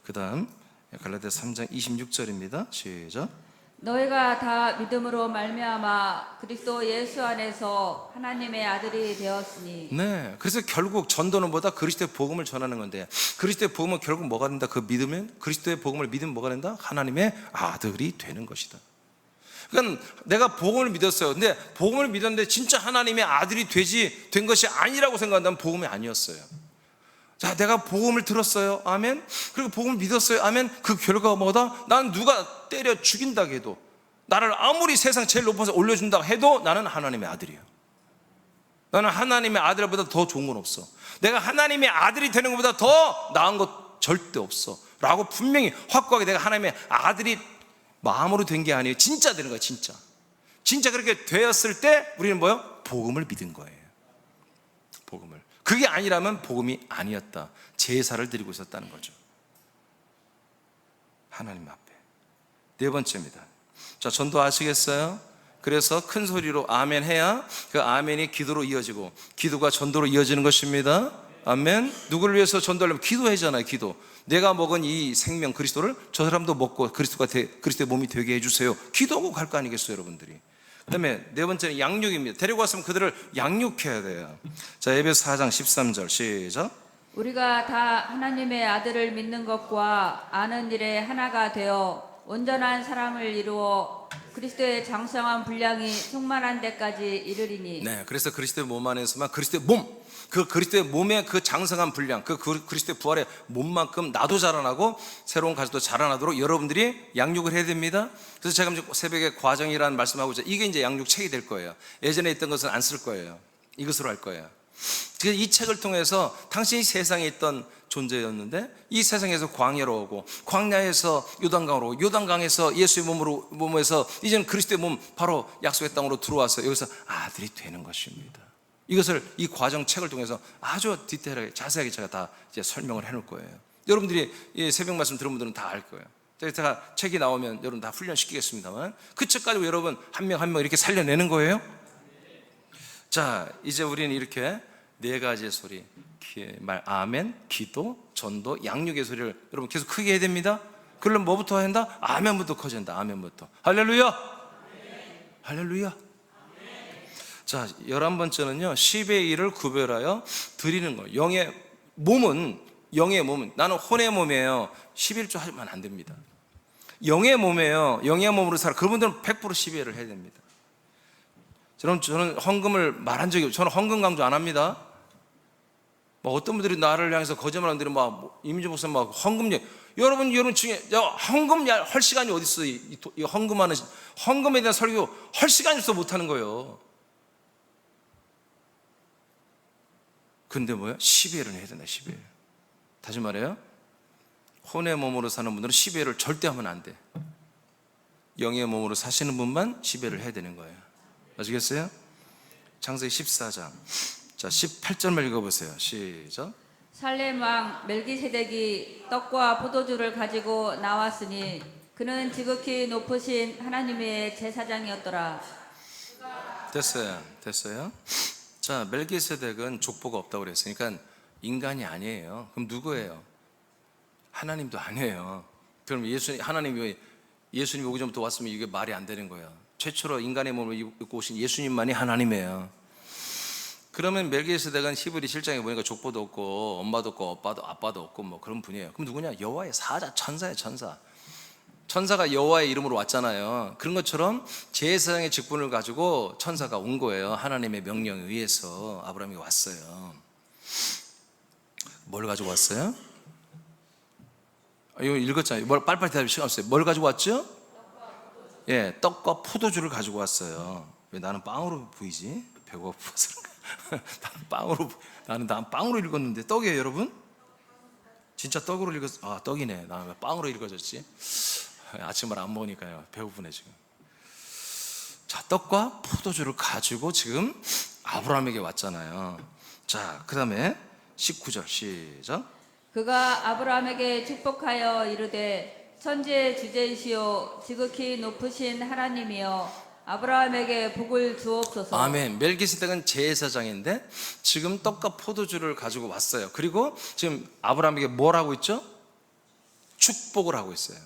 그 다음 갈라디아서 3장 26절입니다. 시작. 너희가 다 믿음으로 말미암아 그리스도 예수 안에서 하나님의 아들이 되었으니. 네, 그래서 결국 전도는 뭐다? 그리스도의 복음을 전하는 건데, 그리스도의 복음은 결국 뭐가 된다? 그 믿으면, 그리스도의 복음을 믿으면 뭐가 된다? 하나님의 아들이 되는 것이다. 그러니까 내가 복음을 믿었어요. 근데 복음을 믿었는데 진짜 하나님의 아들이 된 것이 아니라고 생각한다면 복음이 아니었어요. 자, 내가 복음을 들었어요. 아멘. 그리고 복음을 믿었어요. 아멘. 그 결과가 뭐다? 난 누가 때려 죽인다 해도, 나를 아무리 세상 제일 높아서 올려준다 해도 나는 하나님의 아들이에요. 나는 하나님의 아들보다 더 좋은 건 없어. 내가 하나님의 아들이 되는 것보다 더 나은 것 절대 없어 라고 분명히 확고하게 내가 하나님의 아들이 마음으로 된 게 아니에요. 진짜 되는 거예요. 진짜 그렇게 되었을 때 우리는 뭐예요? 복음을 믿은 거예요. 복음을. 그게 아니라면 복음이 아니었다. 제사를 드리고 있었다는 거죠. 하나님 앞에. 네 번째입니다. 자, 전도 아시겠어요? 그래서 큰 소리로 아멘 해야 그 아멘이 기도로 이어지고, 기도가 전도로 이어지는 것입니다. 아멘. 누구를 위해서 전도하려면 기도하잖아요. 기도. 내가 먹은 이 생명 그리스도를 저 사람도 먹고 그리스도의 몸이 되게 해주세요. 기도하고 갈 거 아니겠어요, 여러분들이. 그 다음에 네 번째는 양육입니다. 데리고 왔으면 그들을 양육해야 돼요. 자, 에베소 4장 13절 시작. 우리가 다 하나님의 아들을 믿는 것과 아는 일에 하나가 되어 온전한 사람을 이루어 그리스도의 장성한 분량이 충만한 데까지 이르리니. 네, 그래서 그리스도의 몸 안에서만 그리스도의 몸, 그 그리스도의 몸의 그 장성한 분량, 그 그리스도의 부활의 몸만큼 나도 자라나고 새로운 가족도 자라나도록 여러분들이 양육을 해야 됩니다. 그래서 제가 이제 새벽에 과정이라는 말씀하고 있죠. 이게 이제 양육책이 될 거예요. 예전에 있던 것은 안 쓸 거예요. 이것으로 할 거예요. 그래서 이 책을 통해서 당신이 세상에 있던 존재였는데 이 세상에서 광야로 오고, 광야에서 요단강으로 오고, 요단강에서 예수의 몸에서 이제는 그리스도의 몸, 바로 약속의 땅으로 들어와서 여기서 아들이 되는 것입니다. 이것을 이 과정 책을 통해서 아주 디테일하게 자세하게 제가 다 이제 설명을 해놓을 거예요. 여러분들이 이 새벽 말씀 들은 분들은 다 알 거예요. 제가 책이 나오면 여러분 다 훈련시키겠습니다만 그 책 가지고 여러분 한 명 한 명 이렇게 살려내는 거예요. 자, 이제 우리는 이렇게 네 가지의 소리, 아멘, 기도, 전도, 양육의 소리를 여러분 계속 크게 해야 됩니다. 그러면 뭐부터 한다? 아멘부터 커진다. 아멘부터. 할렐루야. 할렐루야. 자, 11번째는요 10의 1을 구별하여 드리는 거예요. 영의 몸은 나는 혼의 몸이에요. 11조 하면 안 됩니다. 영의 몸이에요. 영의 몸으로 살아. 그분들은 100% 10의 1을 해야 됩니다. 저는 헌금을 말한 적이 없어요. 저는 헌금 강조 안 합니다. 어떤 분들이 나를 향해서 거짓말하는 분들이 이민주 목사님 헌금 여러분 중에 헌금 할 시간이 어디 있어? 이 헌금에 대한 설교 할 시간이 없어 못 하는 거예요. 근데 뭐야? 10회를 해야 된다. 10회. 다시 말해요. 혼의 몸으로 사는 분들은 10회를 절대 하면 안 돼. 영의 몸으로 사시는 분만 10회를 해야 되는 거예요. 아시겠어요? 창세기 14장. 자, 18절만 읽어보세요. 시작. 살렘 왕 멜기세덱이 떡과 포도주를 가지고 나왔으니 그는 지극히 높으신 하나님의 제사장이었더라. 됐어요. 자, 멜기세덱은 족보가 없다고 그랬어요. 그러니까 인간이 아니에요. 그럼 누구예요? 하나님도 아니에요. 그럼 하나님이 예수님이 오기 전부터 왔으면 이게 말이 안 되는 거예요. 최초로 인간의 몸을 입고 오신 예수님만이 하나님이에요. 그러면 멜기세덱은 히브리 7장에 보니까 족보도 없고 엄마도 없고 아빠도 없고 뭐 그런 분이에요. 그럼 누구냐? 여호와의 사자, 천사예요. 천사가 여호와의 이름으로 왔잖아요. 그런 것처럼 제사장의 직분을 가지고 천사가 온 거예요. 하나님의 명령에 의해서 아브라함이 왔어요. 뭘 가지고 왔어요? 이거 읽었잖아요. 빨리빨리 대답할 시간 없어요. 뭘 가지고 왔죠? 예, 떡과 포도주를 가지고 왔어요. 왜 나는 빵으로 보이지? 배고파서 나는 빵으로 읽었는데 떡이에요, 여러분? 진짜 떡으로 읽었어. 떡이네. 나는 왜 빵으로 읽어졌지? 아침을 안 먹으니까요. 배고프네 지금. 자, 떡과 포도주를 가지고 지금 아브라함에게 왔잖아요. 자, 그 다음에 19절 시작. 그가 아브라함에게 축복하여 이르되 천지의 주제이시오 지극히 높으신 하나님이여 아브라함에게 복을 주옵소서. 아멘. 멜기세덱은 제사장인데 지금 떡과 포도주를 가지고 왔어요. 그리고 지금 아브라함에게 뭘 하고 있죠? 축복을 하고 있어요.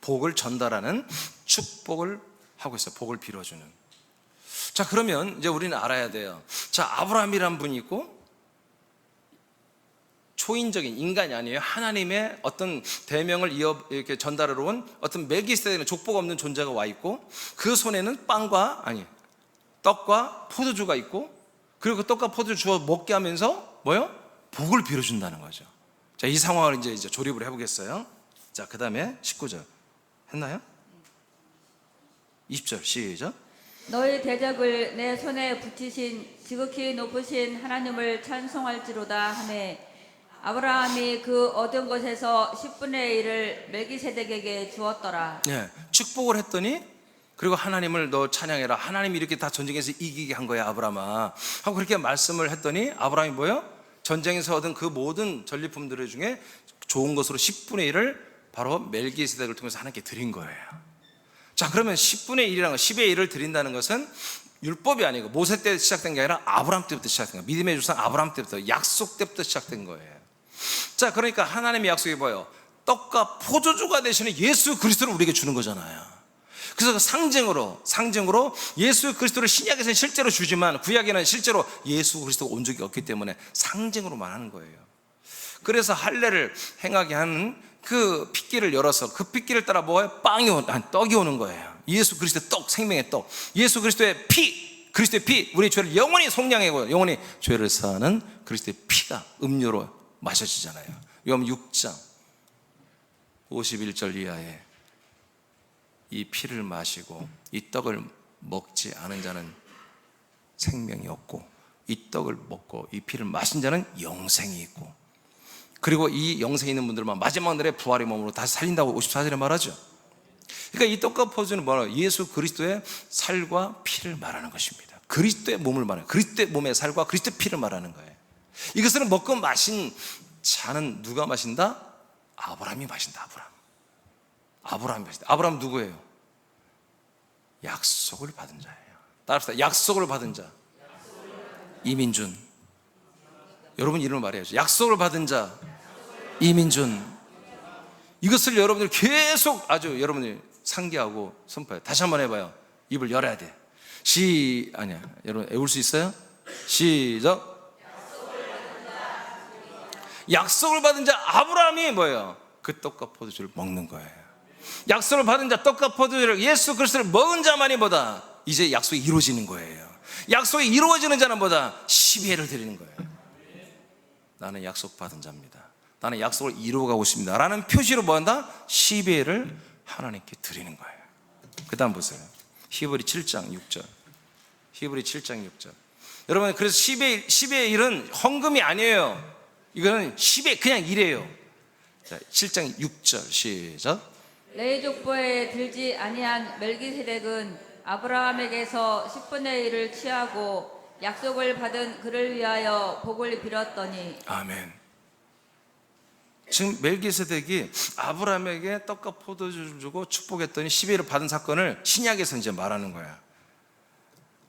복을 전달하는 축복을 하고 있어요. 복을 빌어주는. 자, 그러면 이제 우리는 알아야 돼요. 자, 아브라함이란 분이 있고 초인적인 인간이 아니에요. 하나님의 어떤 대명을 이렇게 전달하러 온 어떤 멜기세덱은 족보가 없는 존재가 와 있고 그 손에는 떡과 포도주가 있고 그리고 그 떡과 포도주 주어 먹게 하면서 뭐요? 복을 빌어준다는 거죠. 자, 이 상황을 이제 조립을 해보겠어요. 자, 그 다음에 19절 했나요? 20절 시작. 너희 대적을 내 손에 붙이신 지극히 높으신 하나님을 찬송할지로다 하매 아브라함이 그 얻은 것에서 10분의 1을 멜기세덱에게 주었더라. 예, 축복을 했더니 그리고 하나님을 너 찬양해라. 하나님이 이렇게 다 전쟁에서 이기게 한 거야, 아브라함아. 하고 그렇게 말씀을 했더니 아브라함이 뭐요? 전쟁에서 얻은 그 모든 전리품들 중에 좋은 것으로 10분의 1을 바로 멜기세덱을 통해서 하나님께 드린 거예요. 자, 그러면 10분의 1이라는 거, 10의 1을 드린다는 것은 율법이 아니고 모세 때 시작된 게 아니라 아브라함 때부터 시작된 거예요. 믿음의 조상 아브라함 때부터, 약속 때부터 시작된 거예요. 자, 그러니까 하나님의 약속이 뭐예요? 떡과 포도주가 되시는 예수 그리스도를 우리에게 주는 거잖아요. 그래서 그 상징으로 예수 그리스도를 신약에서는 실제로 주지만 구약에는 실제로 예수 그리스도가 온 적이 없기 때문에 상징으로만 하는 거예요. 그래서 할례를 행하게 하는 그 핏길을 열어서 그 핏길을 따라 떡이 오는 거예요. 예수 그리스도의 떡, 생명의 떡, 예수 그리스도의 피, 그리스도의 피, 우리 죄를 영원히 속량하고 영원히 죄를 사하는 그리스도의 피가 음료로 마셔지잖아요. 요한 6장 51절 이하에 이 피를 마시고 이 떡을 먹지 않은 자는 생명이 없고 이 떡을 먹고 이 피를 마신 자는 영생이 있고 그리고 이 영생이 있는 분들만 마지막 날에 부활의 몸으로 다시 살린다고 54절에 말하죠. 그러니까 이 떡과 포도주는 뭐라? 예수 그리스도의 살과 피를 말하는 것입니다. 그리스도의 몸을 말하는, 그리스도의 몸의 살과 그리스도의 피를 말하는 거예요. 이것을 먹고 마신 자는 누가 마신다? 아브라함이 마신다. 아브라함이 마신다. 아브라함 누구예요? 약속을 받은 자예요. 따라합시다. 약속을 받은 자. 이민준. 여러분 이름을 말해야죠. 약속을 받은 자. 이민준. 이것을 여러분들 계속 아주 여러분들이 상기하고 선포해요. 다시 한번 해봐요. 입을 열어야 돼. 여러분 외울 수 있어요? 시작. 약속을 받은 자 아브라함이 뭐예요? 그 떡과 포도주를 먹는 거예요. 약속을 받은 자 떡과 포도주를 예수 그리스도를 먹은 자만이 뭐다? 이제 약속이 이루어지는 거예요. 약속이 이루어지는 자는 뭐다? 12회를 드리는 거예요. 나는 약속 받은 자입니다. 나는 약속을 이루어가고 있습니다 라는 표시로 뭐한다? 12회를 하나님께 드리는 거예요. 그 다음 보세요. 히브리 7장 6절. 히브리 7장 6절. 여러분 그래서 10의 1은 헌금이 아니에요. 이거는 10의 그냥 1이에요. 자, 7장 6절 시작. 레위 족보에 들지 아니한 멜기세덱은 아브라함에게서 10분의 1을 취하고 약속을 받은 그를 위하여 복을 빌었더니. 아멘. 지금 멜기세덱이 아브라함에게 떡과 포도주를 주고 축복했더니 10회를 받은 사건을 신약에서 이제 말하는 거야.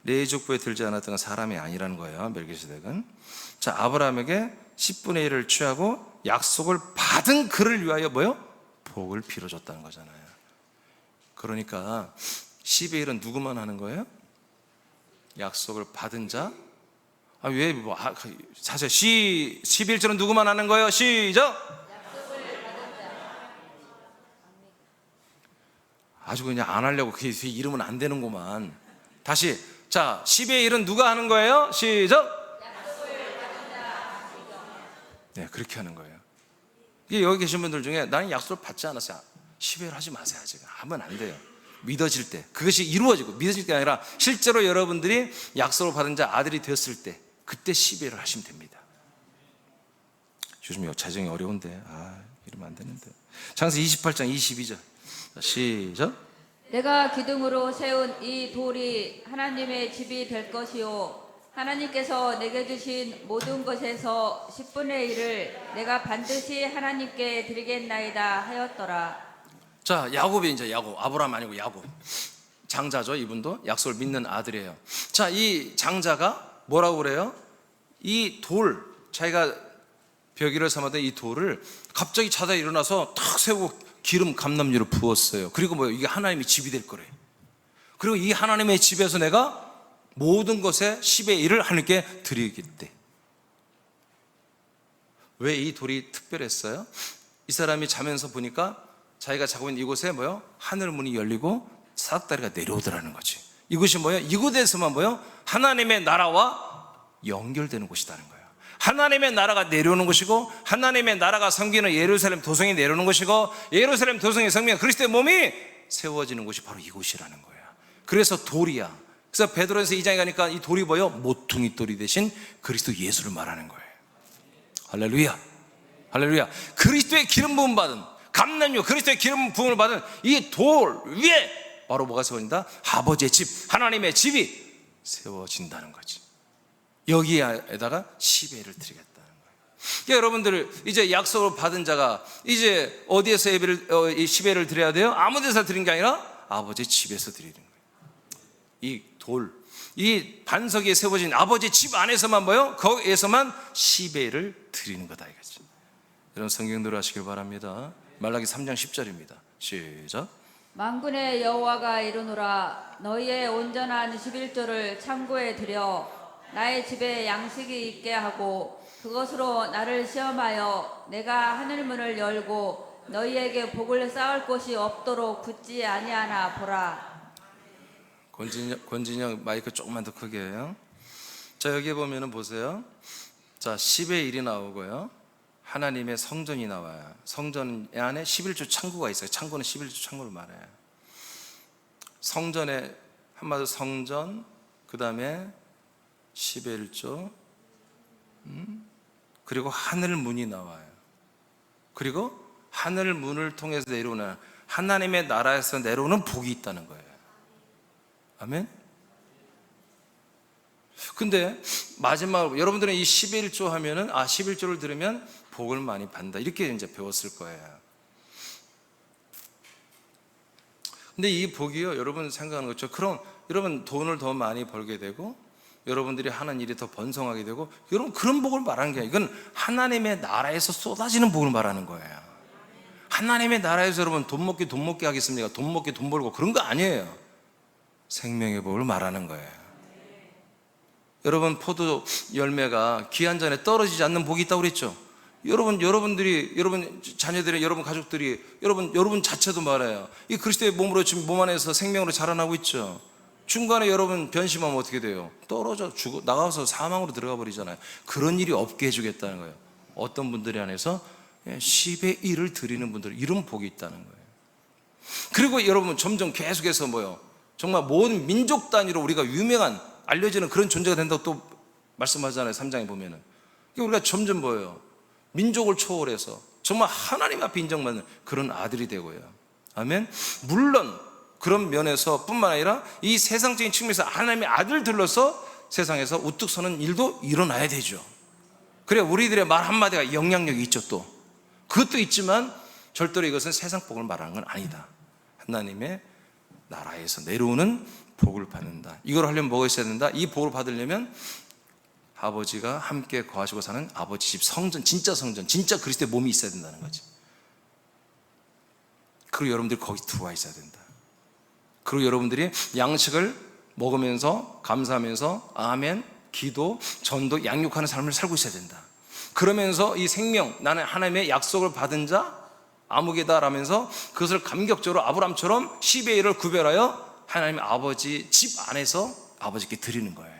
레위 족보에 들지 않았던 건 사람이 아니라는 거예요. 멜기세덱은. 자, 아브라함에게 10분의 1을 취하고 약속을 받은 그를 위하여 뭐요? 복을 빌어줬다는 거잖아요. 그러니까 10의 1은 누구만 하는 거예요? 약속을 받은 자. 사실 11절은 누구만 하는 거예요? 시작. 아주 그냥 안 하려고 그 이름은 안 되는구만. 다시. 자, 10의 1은 누가 하는 거예요? 시작. 네, 그렇게 하는 거예요. 여기 계신 분들 중에 나는 약속을 받지 않았어요. 10회를 하지 마세요. 아직 하면 안 돼요. 믿어질 때 그것이 이루어지고 믿어질 게 아니라 실제로 여러분들이 약속을 받은 자 아들이 되었을 때 그때 10회를 하시면 됩니다. 요즘 재정이 어려운데 이러면 안 되는데. 창세기 28장 22절 시작. 내가 기둥으로 세운 이 돌이 하나님의 집이 될 것이요 하나님께서 내게 주신 모든 것에서 10분의 1을 내가 반드시 하나님께 드리겠나이다 하였더라. 자, 야곱이 이제 야곱, 아브라함 아니고 야곱. 장자죠. 이분도 약속을 믿는 아들이에요. 자, 이 장자가 뭐라고 그래요? 이 돌, 자기가 벽위를 삼았던 이 돌을 갑자기 자다 일어나서 탁 세우고 기름 감람유를 부었어요. 그리고 뭐예요? 이게 하나님의 집이 될 거래요. 그리고 이 하나님의 집에서 내가 모든 것의 10의 1을 하나님께 드리겠대. 왜 이 돌이 특별했어요? 이 사람이 자면서 보니까 자기가 자고 있는 이곳에 뭐요? 하늘 문이 열리고 사닥다리가 내려오더라는 거지. 이곳이 뭐예요? 이곳에서만 뭐예요? 하나님의 나라와 연결되는 곳이라는 거예요. 하나님의 나라가 내려오는 것이고, 하나님의 나라가 섬기는 예루살렘 도성이 내려오는 것이고, 예루살렘 도성이 섬기는 그리스도의 몸이 세워지는 곳이 바로 이곳이라는 거예요. 그래서 돌이야. 그래서 베드로전서 2장에 가니까 이 돌이 뭐예요? 모퉁이 돌이 대신 그리스도 예수를 말하는 거예요. 할렐루야, 할렐루야. 그리스도의 기름 부음 받은 감람유, 그리스도의 기름 부음을 받은 이 돌 위에 바로 뭐가 세워진다? 아버지의 집, 하나님의 집이 세워진다는 거지. 여기에다가 10회를 드리겠다는 거예요. 그러니까 여러분들 이제 약속을 받은 자가 이제 어디에서 예배를 이 10회를 드려야 돼요? 아무 데서 드리는 게 아니라 아버지 집에서 드리는 거예요. 이 돌, 이 반석에 세워진 아버지 집 안에서만 뭐요? 거기에서만 10회를 드리는 거다 이거지. 여러분 성경대로 하시길 바랍니다. 말라기 3장 10절입니다. 시작. 만군의 여호와가 이르노라. 너희의 온전한 11조를 창고에 들여 나의 집에 양식이 있게 하고 그것으로 나를 시험하여 내가 하늘문을 열고 너희에게 복을 쌓을 곳이 없도록 굳지 아니하나 보라. 권진영 마이크 조금만 더 크게 해요. 자, 여기 보면은 보세요. 자, 10의 1이 나오고요. 하나님의 성전이 나와요. 성전 안에 11조 창고가 있어요. 창고는 11조 창고를 말해요. 성전에 한마디로 성전, 그 다음에 10의 1조, 그리고 하늘 문이 나와요. 그리고 하늘 문을 통해서 내려오는 하나님의 나라에서 내려오는 복이 있다는 거예요. 아멘. 근데 마지막으로 여러분들은 이 11조 하면은 11조를 들으면 복을 많이 받는다 이렇게 이제 배웠을 거예요. 근데 이 복이요, 여러분 생각하는 것처럼 그럼 여러분 돈을 더 많이 벌게 되고 여러분들이 하는 일이 더 번성하게 되고, 여러분 그런 복을 말하는 게 아니라 이건 하나님의 나라에서 쏟아지는 복을 말하는 거예요. 하나님의 나라에서 여러분 돈 먹기 하겠습니까? 돈 먹기 돈 벌고 그런 거 아니에요. 생명의 복을 말하는 거예요. 여러분 포도 열매가 기한 전에 떨어지지 않는 복이 있다고 그랬죠. 여러분들이, 여러분 자녀들이, 여러분 가족들이, 여러분 자체도 말해요. 이 그리스도의 몸으로 지금 몸 안에서 생명으로 자라나고 있죠. 중간에 여러분 변심하면 어떻게 돼요? 떨어져 죽어 나가서 사망으로 들어가 버리잖아요. 그런 일이 없게 해주겠다는 거예요. 어떤 분들이 안에서 10의 1을 드리는 분들, 이런 복이 있다는 거예요. 그리고 여러분 점점 계속해서 뭐요? 정말 모든 민족 단위로 우리가 유명한 알려지는 그런 존재가 된다고 또 말씀하잖아요. 3장에 보면은. 우리가 점점 뭐예요? 민족을 초월해서 정말 하나님 앞에 인정받는 그런 아들이 되고요. 아멘. 물론 그런 면에서 뿐만 아니라 이 세상적인 측면에서 하나님의 아들들로서 세상에서 우뚝 서는 일도 일어나야 되죠. 그래 우리들의 말 한마디가 영향력이 있죠. 또 그것도 있지만 절대로 이것은 세상 복을 말하는 건 아니다. 하나님의 나라에서 내려오는 복을 받는다. 이걸 하려면 뭐가 있어야 된다? 이 복을 받으려면 아버지가 함께 거하시고 사는 아버지 집 성전, 진짜 그리스도의 몸이 있어야 된다는 거지. 그리고 여러분들이 거기 들어와 있어야 된다. 그리고 여러분들이 양식을 먹으면서 감사하면서 아멘, 기도, 전도, 양육하는 삶을 살고 있어야 된다. 그러면서 이 생명, 나는 하나님의 약속을 받은 자 아무개다라면서 그것을 감격적으로 아브라함처럼 10의 1을 구별하여 하나님 아버지 집 안에서 아버지께 드리는 거예요.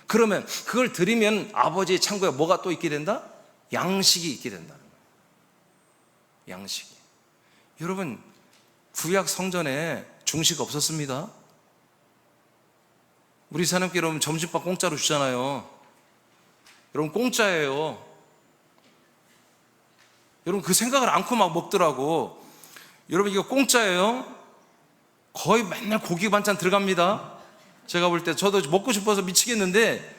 그러면 그걸 드리면 아버지의 창고에 뭐가 또 있게 된다? 양식이 있게 된다는 거예요. 양식이. 여러분 구약 성전에 중식 없었습니다. 우리 사람께 여러분 점심밥 공짜로 주잖아요. 여러분 공짜예요. 여러분 그 생각을 않고 막 먹더라고. 여러분 이거 공짜예요. 거의 맨날 고기 반찬 들어갑니다. 제가 볼 때 저도 먹고 싶어서 미치겠는데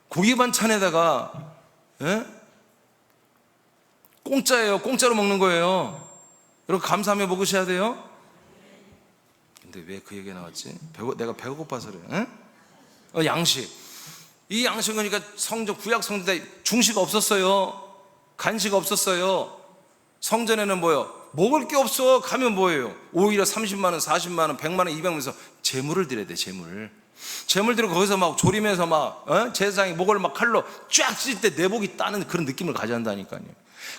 고기 반찬에다가 공짜예요. 공짜로 먹는 거예요. 여러분 감사하며 먹으셔야 돼요. 근데 왜 그 얘기가 나왔지? 내가 배가 고파서 그래. 응? 양식. 이 양식은 그러니까 구약 성전 때 중식 없었어요. 간식 없었어요. 성전에는 뭐요? 먹을 게 없어. 가면 뭐예요? 오히려 30만 원, 40만 원, 100만 원, 200만 원에서 재물을 드려야 돼. 재물 들고 거기서 막 조리면서 막 제사장이 목을 막 칼로 쫙 찢을 때 내 목이 따는 그런 느낌을 가져간다니까요.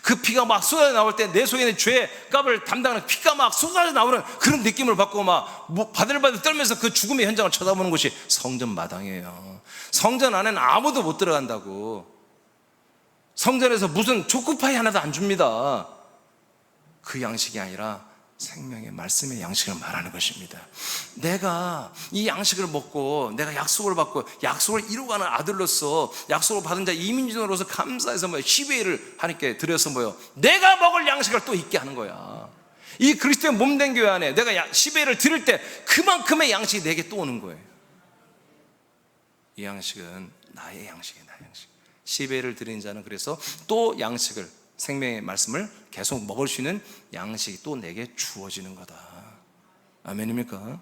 그 피가 막 쏟아져 나올 때 내 속에 있는 죄 값을 담당하는 피가 막 쏟아져 나오는 그런 느낌을 받고 막 바들바들 떨면서 그 죽음의 현장을 쳐다보는 곳이 성전 마당이에요. 성전 안에는 아무도 못 들어간다고. 성전에서 무슨 초코파이 하나도 안 줍니다. 그 양식이 아니라 생명의 말씀의 양식을 말하는 것입니다. 내가 이 양식을 먹고 내가 약속을 받고 약속을 이루어가는 아들로서 약속을 받은 자 이민진으로서 감사해서 10회를 하나님께 드려서 내가 먹을 양식을 또 있게 하는 거야. 이 그리스도의 몸된 교회 안에 내가 10회를 드릴 때 그만큼의 양식이 내게 또 오는 거예요. 이 양식은 나의 양식이에요. 나의 양식. 10회를 드리는 자는 그래서 또 양식을, 생명의 말씀을 계속 먹을 수 있는 양식이 또 내게 주어지는 거다. 아멘입니까?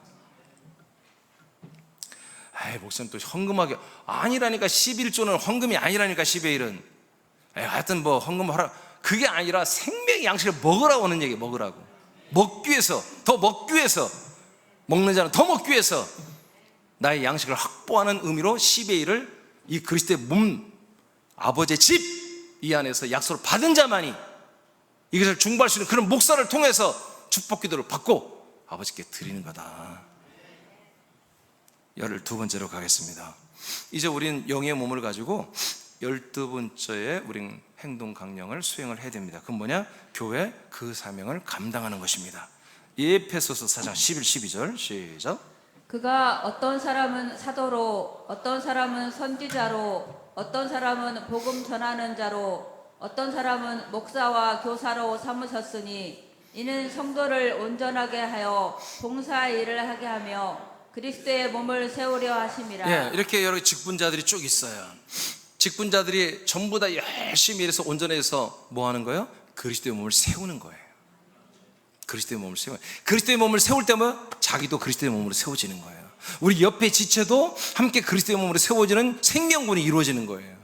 목사님 또 헌금하게 아니라니까. 11조는 헌금이 아니라니까. 10의 1은 하여튼 헌금하라 그게 아니라 생명의 양식을 먹으라고 하는 얘기예요. 먹으라고. 먹기 위해서, 더 먹기 위해서, 먹는 자는 더 먹기 위해서 나의 양식을 확보하는 의미로 10의 1을 이 그리스도의 몸, 아버지의 집 이 안에서 약속을 받은 자만이 이것을 중보할 수 있는 그런 목사를 통해서 축복 기도를 받고 아버지께 드리는 거다. 12번째로 가겠습니다. 이제 우린 영의 몸을 가지고 12번째의 우린 행동 강령을 수행을 해야 됩니다. 그건 뭐냐? 교회 그 사명을 감당하는 것입니다. 에베소서 4장 11, 12절 시작. 그가 어떤 사람은 사도로, 어떤 사람은 선지자로, 어떤 사람은 복음 전하는 자로, 어떤 사람은 목사와 교사로 삼으셨으니 이는 성도를 온전하게 하여 봉사의 일을 하게 하며 그리스도의 몸을 세우려 하심이라. 이렇게 여러 직분자들이 쭉 있어요. 직분자들이 전부 다 열심히 일해서 온전해서 뭐 하는 거예요? 그리스도의 몸을 세우는 거예요. 그리스도의 몸을 세워요. 그리스도의 몸을 세울 때면 자기도 그리스도의 몸으로 세워지는 거예요. 우리 옆에 지체도 함께 그리스도의 몸으로 세워지는 생명군이 이루어지는 거예요.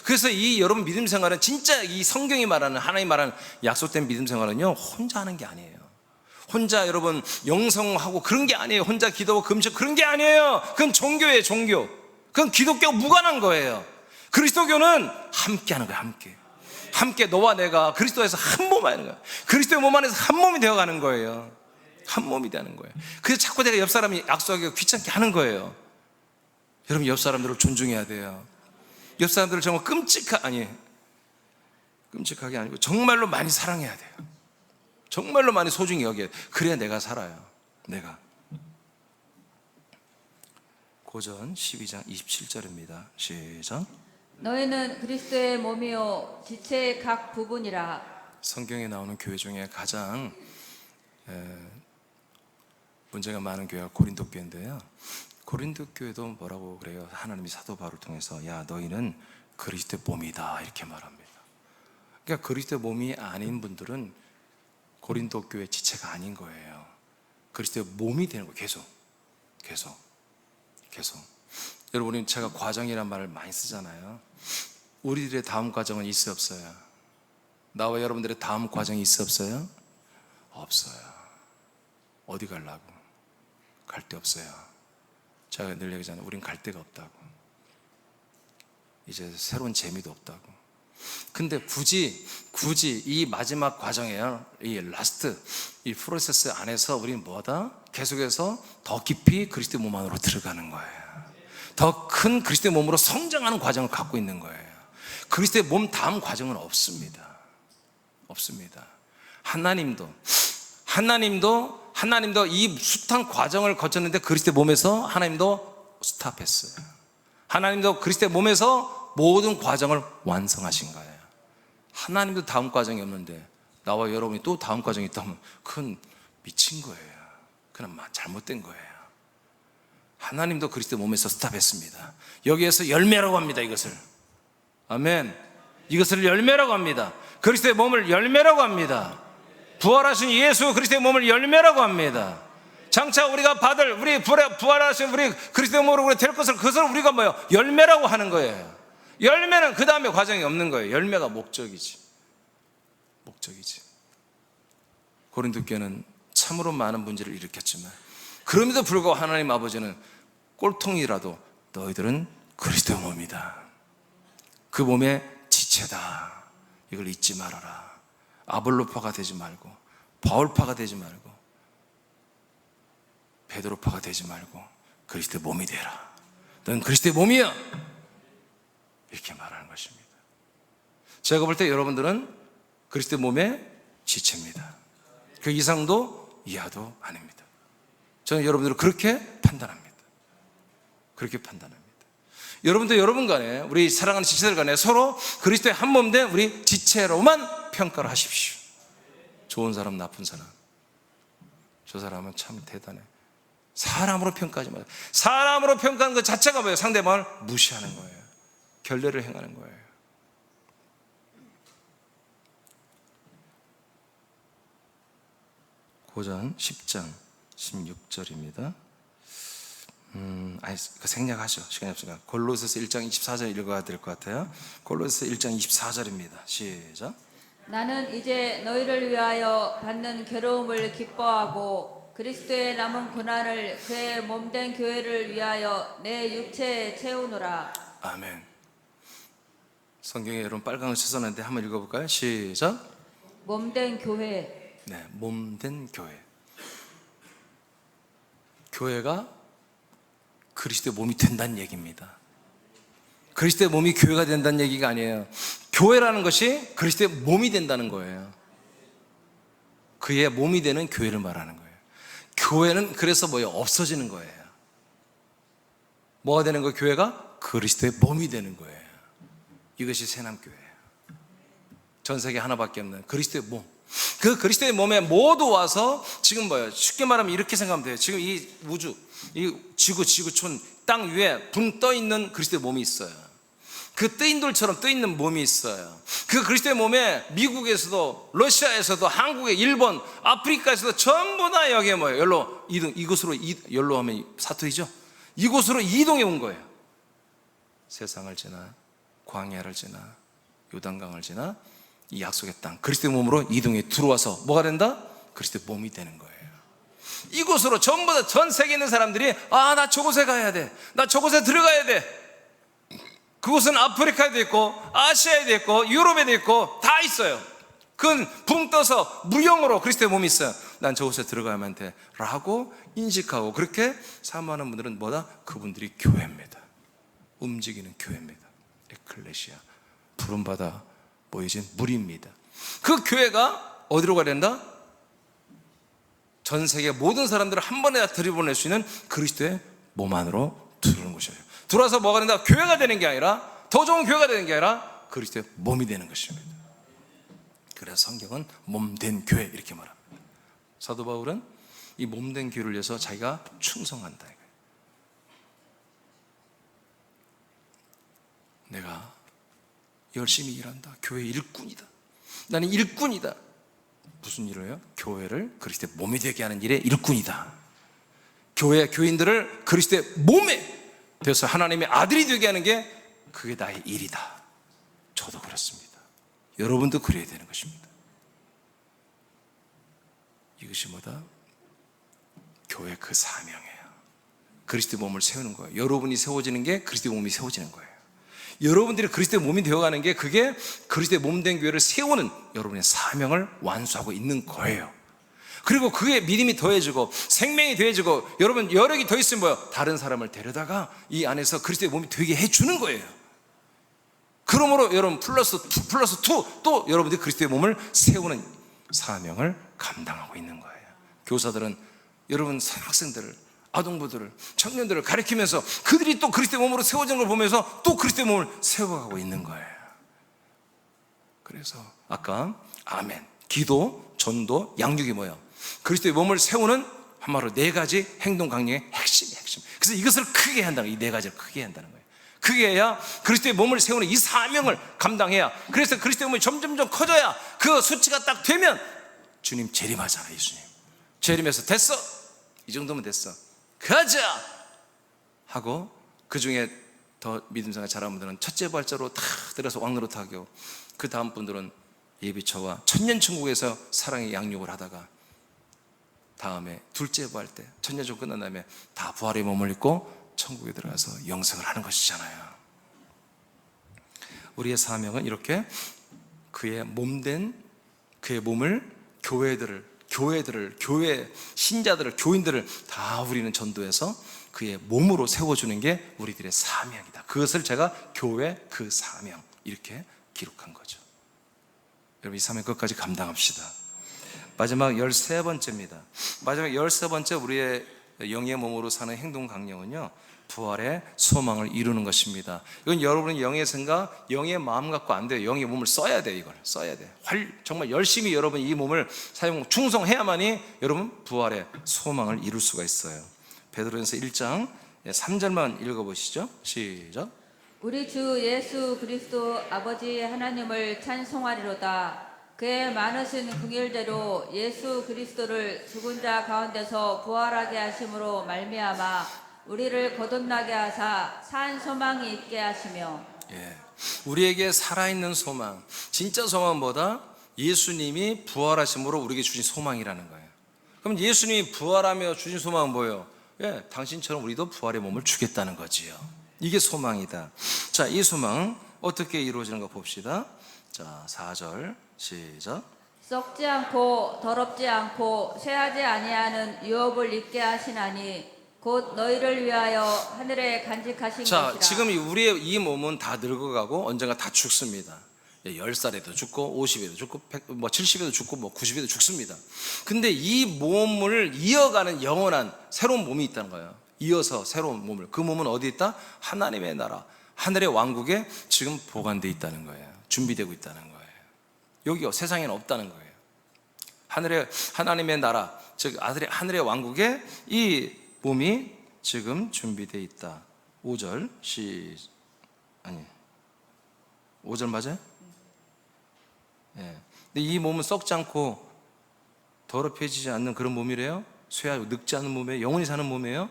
그래서 이 여러분 믿음 생활은 진짜 이 성경이 말하는, 하나님 말하는 약속된 믿음 생활은요, 혼자 하는 게 아니에요. 혼자 여러분 영성하고 그런 게 아니에요. 혼자 기도하고 금식 그런 게 아니에요. 그건 종교예요. 종교. 그건 기독교와 무관한 거예요. 그리스도교는 함께 하는 거예요. 함께 너와 내가 그리스도에서 한 몸 하는 거예요. 그리스도의 몸 안에서 한 몸이 되어가는 거예요. 한 몸이 되는 거예요. 그래서 자꾸 내가 옆 사람이 약속하기가 귀찮게 하는 거예요. 여러분 옆 사람들을 존중해야 돼요. 옆 사람들을 정말 끔찍하게 아니고 정말로 많이 사랑해야 돼요. 정말로 많이 소중히 여겨야 돼요. 그래야 내가 살아요. 내가. 고전 12장 27절입니다. 시작. 너희는 그리스도의 몸이요 지체의 각 부분이라. 성경에 나오는 교회 중에 가장 문제가 많은 교회가 고린도 교회인데요. 고린도 교회도 뭐라고 그래요? 하나님이 사도 바울을 통해서 야 너희는 그리스도의 몸이다 이렇게 말합니다. 그러니까 그리스도의 몸이 아닌 분들은 고린도 교회 지체가 아닌 거예요. 그리스도의 몸이 되는 거예요. 계속. 여러분, 제가 과정이란 말을 많이 쓰잖아요. 우리들의 다음 과정은 있어요, 없어요? 나와 여러분들의 다음 과정이 있어요, 없어요? 없어요. 어디 가려고? 갈 데 없어요. 제가 늘 얘기하잖아요. 우린 갈 데가 없다고. 이제 새로운 재미도 없다고. 근데 굳이 이 마지막 과정이에요. 이 라스트, 이 프로세스 안에서 우리는 뭐다? 계속해서 더 깊이 그리스도의 몸 안으로 들어가는 거예요. 더 큰 그리스도의 몸으로 성장하는 과정을 갖고 있는 거예요. 그리스도의 몸 다음 과정은 없습니다. 하나님도 이 숱한 과정을 거쳤는데 그리스도의 몸에서 하나님도 스탑했어요. 하나님도 그리스도의 몸에서 모든 과정을 완성하신 거예요. 하나님도 다음 과정이 없는데 나와 여러분이 또 다음 과정이 있다면 그건 미친 거예요. 그건 잘못된 거예요. 하나님도 그리스도의 몸에서 스탑했습니다. 여기에서 열매라고 합니다. 이것을. 아멘. 이것을 열매라고 합니다. 그리스도의 몸을 열매라고 합니다. 부활하신 예수 그리스도의 몸을 열매라고 합니다. 장차 우리가 받을 우리 부활하신 우리 그리스도의 몸으로 우리 될 것을, 그것을 우리가 뭐예요? 열매라고 하는 거예요. 열매는 그 다음에 과정이 없는 거예요. 열매가 목적이지. 고린도 교회는 참으로 많은 문제를 일으켰지만 그럼에도 불구하고 하나님 아버지는 꼴통이라도 너희들은 그리스도의 몸이다, 그 몸의 지체다, 이걸 잊지 말아라. 아볼로파가 되지 말고 바울파가 되지 말고 베드로파가 되지 말고 그리스도의 몸이 되라. 넌 그리스도의 몸이야, 이렇게 말하는 것입니다. 제가 볼 때 여러분들은 그리스도의 몸의 지체입니다. 그 이상도 이하도 아닙니다. 저는 여러분들을 그렇게 판단합니다. 여러분도 여러분 간에, 우리 사랑하는 지체들 간에 서로 그리스도의 한 몸 된 우리 지체로만 평가를 하십시오. 좋은 사람, 나쁜 사람, 저 사람은 참 대단해, 사람으로 평가하지 마세요. 사람으로 평가하는 것 자체가 뭐예요? 상대방을 무시하는 거예요. 결례를 행하는 거예요. 고전 10장 16절입니다. 생략하죠. 시간이 없으니까 골로새서 1장 24절 읽어야 될 것 같아요. 골로새서 1장 24절입니다. 시작. 나는 이제 너희를 위하여 받는 괴로움을 기뻐하고 그리스도의 남은 고난을 그의 몸된 교회를 위하여 내 육체에 채우노라. 아멘. 성경에 여러분 빨강을 써놨는데 한번 읽어볼까요? 시작. 몸된 교회. 네, 몸된 교회. 교회가 그리스도의 몸이 된다는 얘기입니다. 그리스도의 몸이 교회가 된다는 얘기가 아니에요. 교회라는 것이 그리스도의 몸이 된다는 거예요. 그의 몸이 되는 교회를 말하는 거예요. 교회는 그래서 뭐예요? 없어지는 거예요. 뭐가 되는 거예요? 교회가 그리스도의 몸이 되는 거예요. 이것이 새남교회예요. 전 세계 하나밖에 없는 그리스도의 몸. 그 그리스도의 몸에 모두 와서 지금 뭐예요? 쉽게 말하면 이렇게 생각하면 돼요. 지금 이 우주, 이 지구촌, 땅 위에 붕 떠 있는 그리스도의 몸이 있어요. 그 뜨인 돌처럼 떠 있는 몸이 있어요. 그 그리스도의 몸에 미국에서도, 러시아에서도, 한국에, 일본, 아프리카에서도 전부 다 여기에 뭐예요? 열로 이동, 이곳으로 열로 하면 사투리죠. 이곳으로 이동해 온 거예요. 세상을 지나 광야를 지나 요단강을 지나 이 약속의 땅 그리스도의 몸으로 이동해 들어와서 뭐가 된다? 그리스도의 몸이 되는 거예요. 이곳으로 전부 다 전 세계에 있는 사람들이 나 저곳에 가야 돼, 나 저곳에 들어가야 돼. 그곳은 아프리카에도 있고 아시아에도 있고 유럽에도 있고 다 있어요. 그건 붕 떠서 무형으로 그리스도의 몸이 있어요. 난 저곳에 들어가야만 돼 라고 인식하고 그렇게 사모하는 분들은 뭐다? 그분들이 교회입니다. 움직이는 교회입니다. 에클레시아, 부름받아 모여진 무리입니다. 그 교회가 어디로 가야 된다? 전 세계 모든 사람들을 한 번에 다 들이보낼 수 있는 그리스도의 몸 안으로 들어오는 것이에요. 들어와서 뭐가 된다? 교회가 되는 게 아니라, 더 좋은 교회가 되는 게 아니라 그리스도의 몸이 되는 것입니다. 그래서 성경은 몸된 교회 이렇게 말합니다. 사도 바울은 이 몸된 교회를 위해서 자기가 충성한다. 내가 열심히 일한다. 교회 일꾼이다. 나는 일꾼이다. 무슨 일을 해요? 교회를 그리스도의 몸이 되게 하는 일의 일꾼이다. 교회 교인들을 그리스도의 몸에 되어서 하나님의 아들이 되게 하는 게 그게 나의 일이다. 저도 그렇습니다. 여러분도 그래야 되는 것입니다. 이것이 뭐다? 교회 그 사명이에요. 그리스도의 몸을 세우는 거예요. 여러분이 세워지는 게 그리스도의 몸이 세워지는 거예요. 여러분들이 그리스도의 몸이 되어가는 게 그게 그리스도의 몸된 교회를 세우는 여러분의 사명을 완수하고 있는 거예요. 그리고 그게 믿음이 더해지고 생명이 더해지고 여러분 여력이 더 있으면 뭐예요? 다른 사람을 데려다가 이 안에서 그리스도의 몸이 되게 해주는 거예요. 그러므로 여러분 플러스 2 또 여러분들이 그리스도의 몸을 세우는 사명을 감당하고 있는 거예요. 교사들은 여러분 학생들을, 아동부들을, 청년들을 가르치면서 그들이 또 그리스도의 몸으로 세워지는 걸 보면서 또 그리스도의 몸을 세워가고 있는 거예요. 그래서 아까 아멘, 기도, 전도, 양육이 뭐예요? 그리스도의 몸을 세우는 한마디로 4가지 행동 강령의 핵심. 그래서 이것을 크게 한다는 거예요. 이 4가지를 크게 한다는 거예요. 크게 해야 그리스도의 몸을 세우는 이 사명을 감당해야, 그래서 그리스도의 몸이 점점점 커져야 그 수치가 딱 되면 주님 재림하잖아. 예수님 재림해서 됐어, 이 정도면 됐어, 가자 하고, 그 중에 더 믿음생활 잘하는 분들은 첫째 발자로 다 들어서 왕노릇하고, 그 다음 분들은 예비처와 천년천국에서 사랑의 양육을 하다가 다음에 둘째 부활 때, 천년천국 끝난 다음에 다 부활의 몸을 입고 천국에 들어가서 영생을 하는 것이잖아요. 우리의 사명은 이렇게 그의 몸된, 그의 몸을, 교회 신자들을, 교인들을 다 우리는 전도해서 그의 몸으로 세워주는 게 우리들의 사명이다. 그것을 제가 교회 그 사명 이렇게 기록한 거죠. 여러분, 이 사명 끝까지 감당합시다. 마지막 13번째입니다. 마지막 13번째 우리의 영의 몸으로 사는 행동 강령은요, 부활의 소망을 이루는 것입니다. 이건 여러분의 영의 생각, 영의 마음 갖고 안 돼요. 영의 몸을 써야 돼요. 이걸 써야 돼. 정말 열심히 여러분 이 몸을 충성해야만이 여러분 부활의 소망을 이룰 수가 있어요. 베드로전서 1장 3절만 읽어보시죠. 시작. 우리 주 예수 그리스도 아버지 하나님을 찬송하리로다. 그의 많으신 긍휼대로 예수 그리스도를 죽은 자 가운데서 부활하게 하심으로 말미암아 우리를 거듭나게 하사 산 소망이 있게 하시며. 우리에게 살아있는 소망, 진짜 소망은 뭐다? 예수님이 부활하심으로 우리에게 주신 소망이라는 거예요. 그럼 예수님이 부활하며 주신 소망은 뭐예요? 당신처럼 우리도 부활의 몸을 주겠다는 거지요. 이게 소망이다. 자, 이 소망 어떻게 이루어지는가 봅시다. 자, 4절 시작. 썩지 않고 더럽지 않고 쇠하지 아니하는 유업을 입게 하시나니 곧 너희를 위하여 하늘에 간직하신 자, 것이라. 지금 우리의 이 몸은 다 늙어가고 언젠가 다 죽습니다. 10살에도 죽고 50에도 죽고 70에도 죽고 90에도 죽습니다. 근데 이 몸을 이어가는 영원한 새로운 몸이 있다는 거예요. 이어서 새로운 몸을, 그 몸은 어디 있다? 하나님의 나라, 하늘의 왕국에 지금 보관되어 있다는 거예요. 준비되고 있다는 거예요. 여기요, 세상에는 없다는 거예요. 하나님의 나라, 즉 하늘의 왕국에 이 몸이 지금 준비되어 있다. 5절 5절 맞아요? 근데 이 몸은 썩지 않고 더럽혀지지 않는 그런 몸이래요. 쇠하고 늙지 않는 몸이에요. 영원히 사는 몸이에요.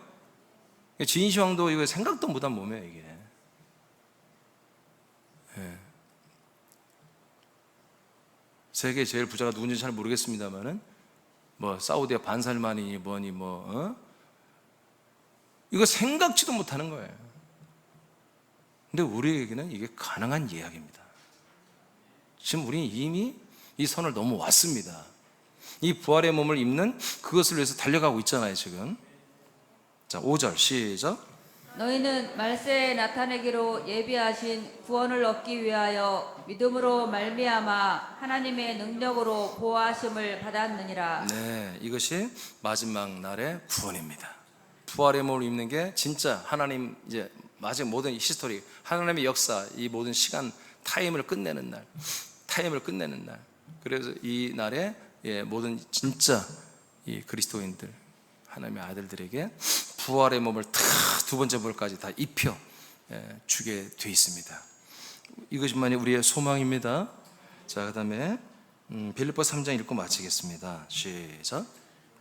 진시황도 이거 생각도 못한 몸이에요, 이게. 세계 제일 부자가 누군지 잘 모르겠습니다만은 사우디아 반살만이니 뭐니 이거 생각지도 못하는 거예요. 근데 우리에게는 이게 가능한 이야기입니다. 지금 우리는 이미 이 선을 넘어왔습니다. 이 부활의 몸을 입는 그것을 위해서 달려가고 있잖아요, 지금. 자, 5절 시작. 너희는 말세에 나타내기로 예비하신 구원을 얻기 위하여 믿음으로 말미암아 하나님의 능력으로 보호하심을 받았느니라. 네, 이것이 마지막 날의 구원입니다. 부활의 몸을 입는 게 진짜 하나님, 이제 마지막 모든 히스토리, 하나님의 역사, 이 모든 시간 타임을 끝내는 날. 그래서 이 날에 모든 진짜 이 그리스도인들, 하나님의 아들들에게 부활의 몸을 두 번째 볼까지 다 입혀 주게 돼 있습니다. 이것만이 우리의 소망입니다. 자, 그다음에 빌립보 3장 읽고 마치겠습니다. 시작.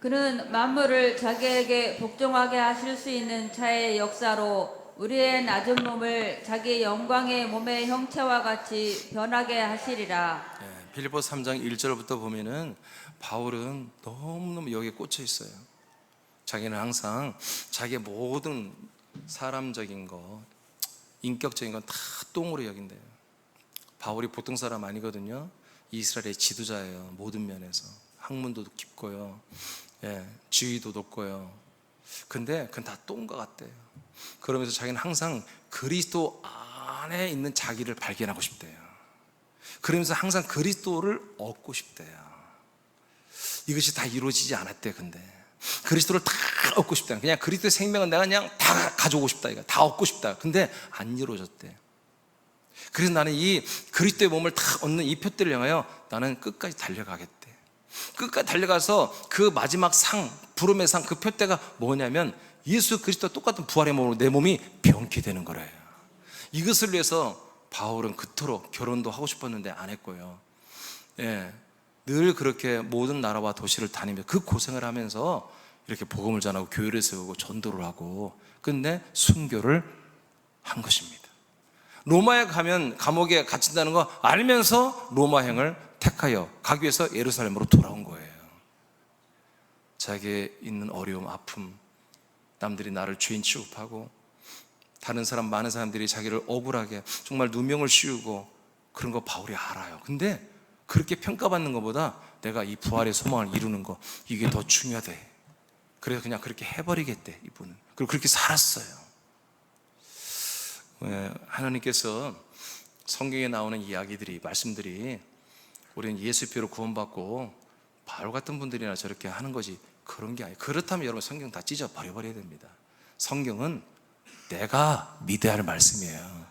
그는 만물을 자기에게 복종하게 하실 수 있는 자의 역사로 우리의 낮은 몸을 자기 영광의 몸의 형체와 같이 변하게 하시리라. 빌립보 3장 1절부터 보면은 바울은 너무너무 여기에 꽂혀 있어요. 자기는 항상 자기의 모든 사람적인 것, 인격적인 건 다 똥으로 여긴대요. 바울이 보통 사람 아니거든요. 이스라엘의 지도자예요. 모든 면에서 학문도 깊고요, 지위도 높고요. 근데 그건 다 똥과 같대요. 그러면서 자기는 항상 그리스도 안에 있는 자기를 발견하고 싶대요. 그러면서 항상 그리스도를 얻고 싶대요. 이것이 다 이루어지지 않았대요. 근데 그리스도를 다 얻고 싶다. 그냥 그리스도의 생명은 내가 그냥 다 가져오고 싶다. 이거 다 얻고 싶다. 근데 안 이루어졌대. 그래서 나는 이 그리스도의 몸을 다 얻는 이 표대를 향하여 나는 끝까지 달려가겠대. 끝까지 달려가서 그 마지막 상, 부름의 상, 그 표대가 뭐냐면 예수 그리스도와 똑같은 부활의 몸으로 내 몸이 병케 되는 거래요. 이것을 위해서 바울은 그토록 결혼도 하고 싶었는데 안 했고요. 늘 그렇게 모든 나라와 도시를 다니며 그 고생을 하면서 이렇게 복음을 전하고 교회를 세우고 전도를 하고 끝내 순교를 한 것입니다. 로마에 가면 감옥에 갇힌다는 거 알면서 로마행을 택하여 가기 위해서 예루살렘으로 돌아온 거예요. 자기의 있는 어려움, 아픔, 남들이 나를 죄인 취급하고 다른 사람, 많은 사람들이 자기를 억울하게 정말 누명을 씌우고 그런 거 바울이 알아요. 근데 그렇게 평가받는 것보다 내가 이 부활의 소망을 이루는 거, 이게 더 중요하대. 그래서 그냥 그렇게 해버리겠대, 이분은. 그리고 그렇게 살았어요. 하나님께서 성경에 나오는 이야기들이, 말씀들이 우리는 예수 피로 구원받고 바울 같은 분들이나 저렇게 하는 거지 그런 게 아니에요. 그렇다면 여러분 성경 다 찢어 버려야 됩니다. 성경은 내가 믿어야 할 말씀이에요.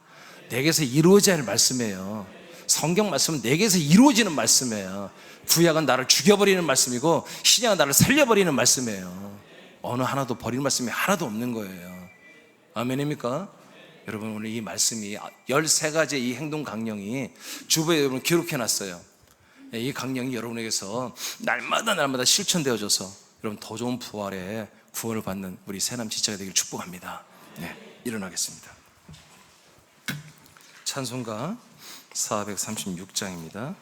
내게서 이루어져야 할 말씀이에요. 성경 말씀은 내게서 이루어지는 말씀이에요. 구약은 나를 죽여버리는 말씀이고 신약은 나를 살려버리는 말씀이에요. 어느 하나도 버리는 말씀이 하나도 없는 거예요. 아멘입니까? 여러분, 오늘 이 말씀이 13가지의 이 행동 강령이 주보에 여러분 기록해놨어요. 이 강령이 여러분에게서 날마다 실천되어져서 여러분 더 좋은 부활의 구원을 받는 우리 새남 지체가 되길 축복합니다. 네, 일어나겠습니다. 찬송가 436장입니다.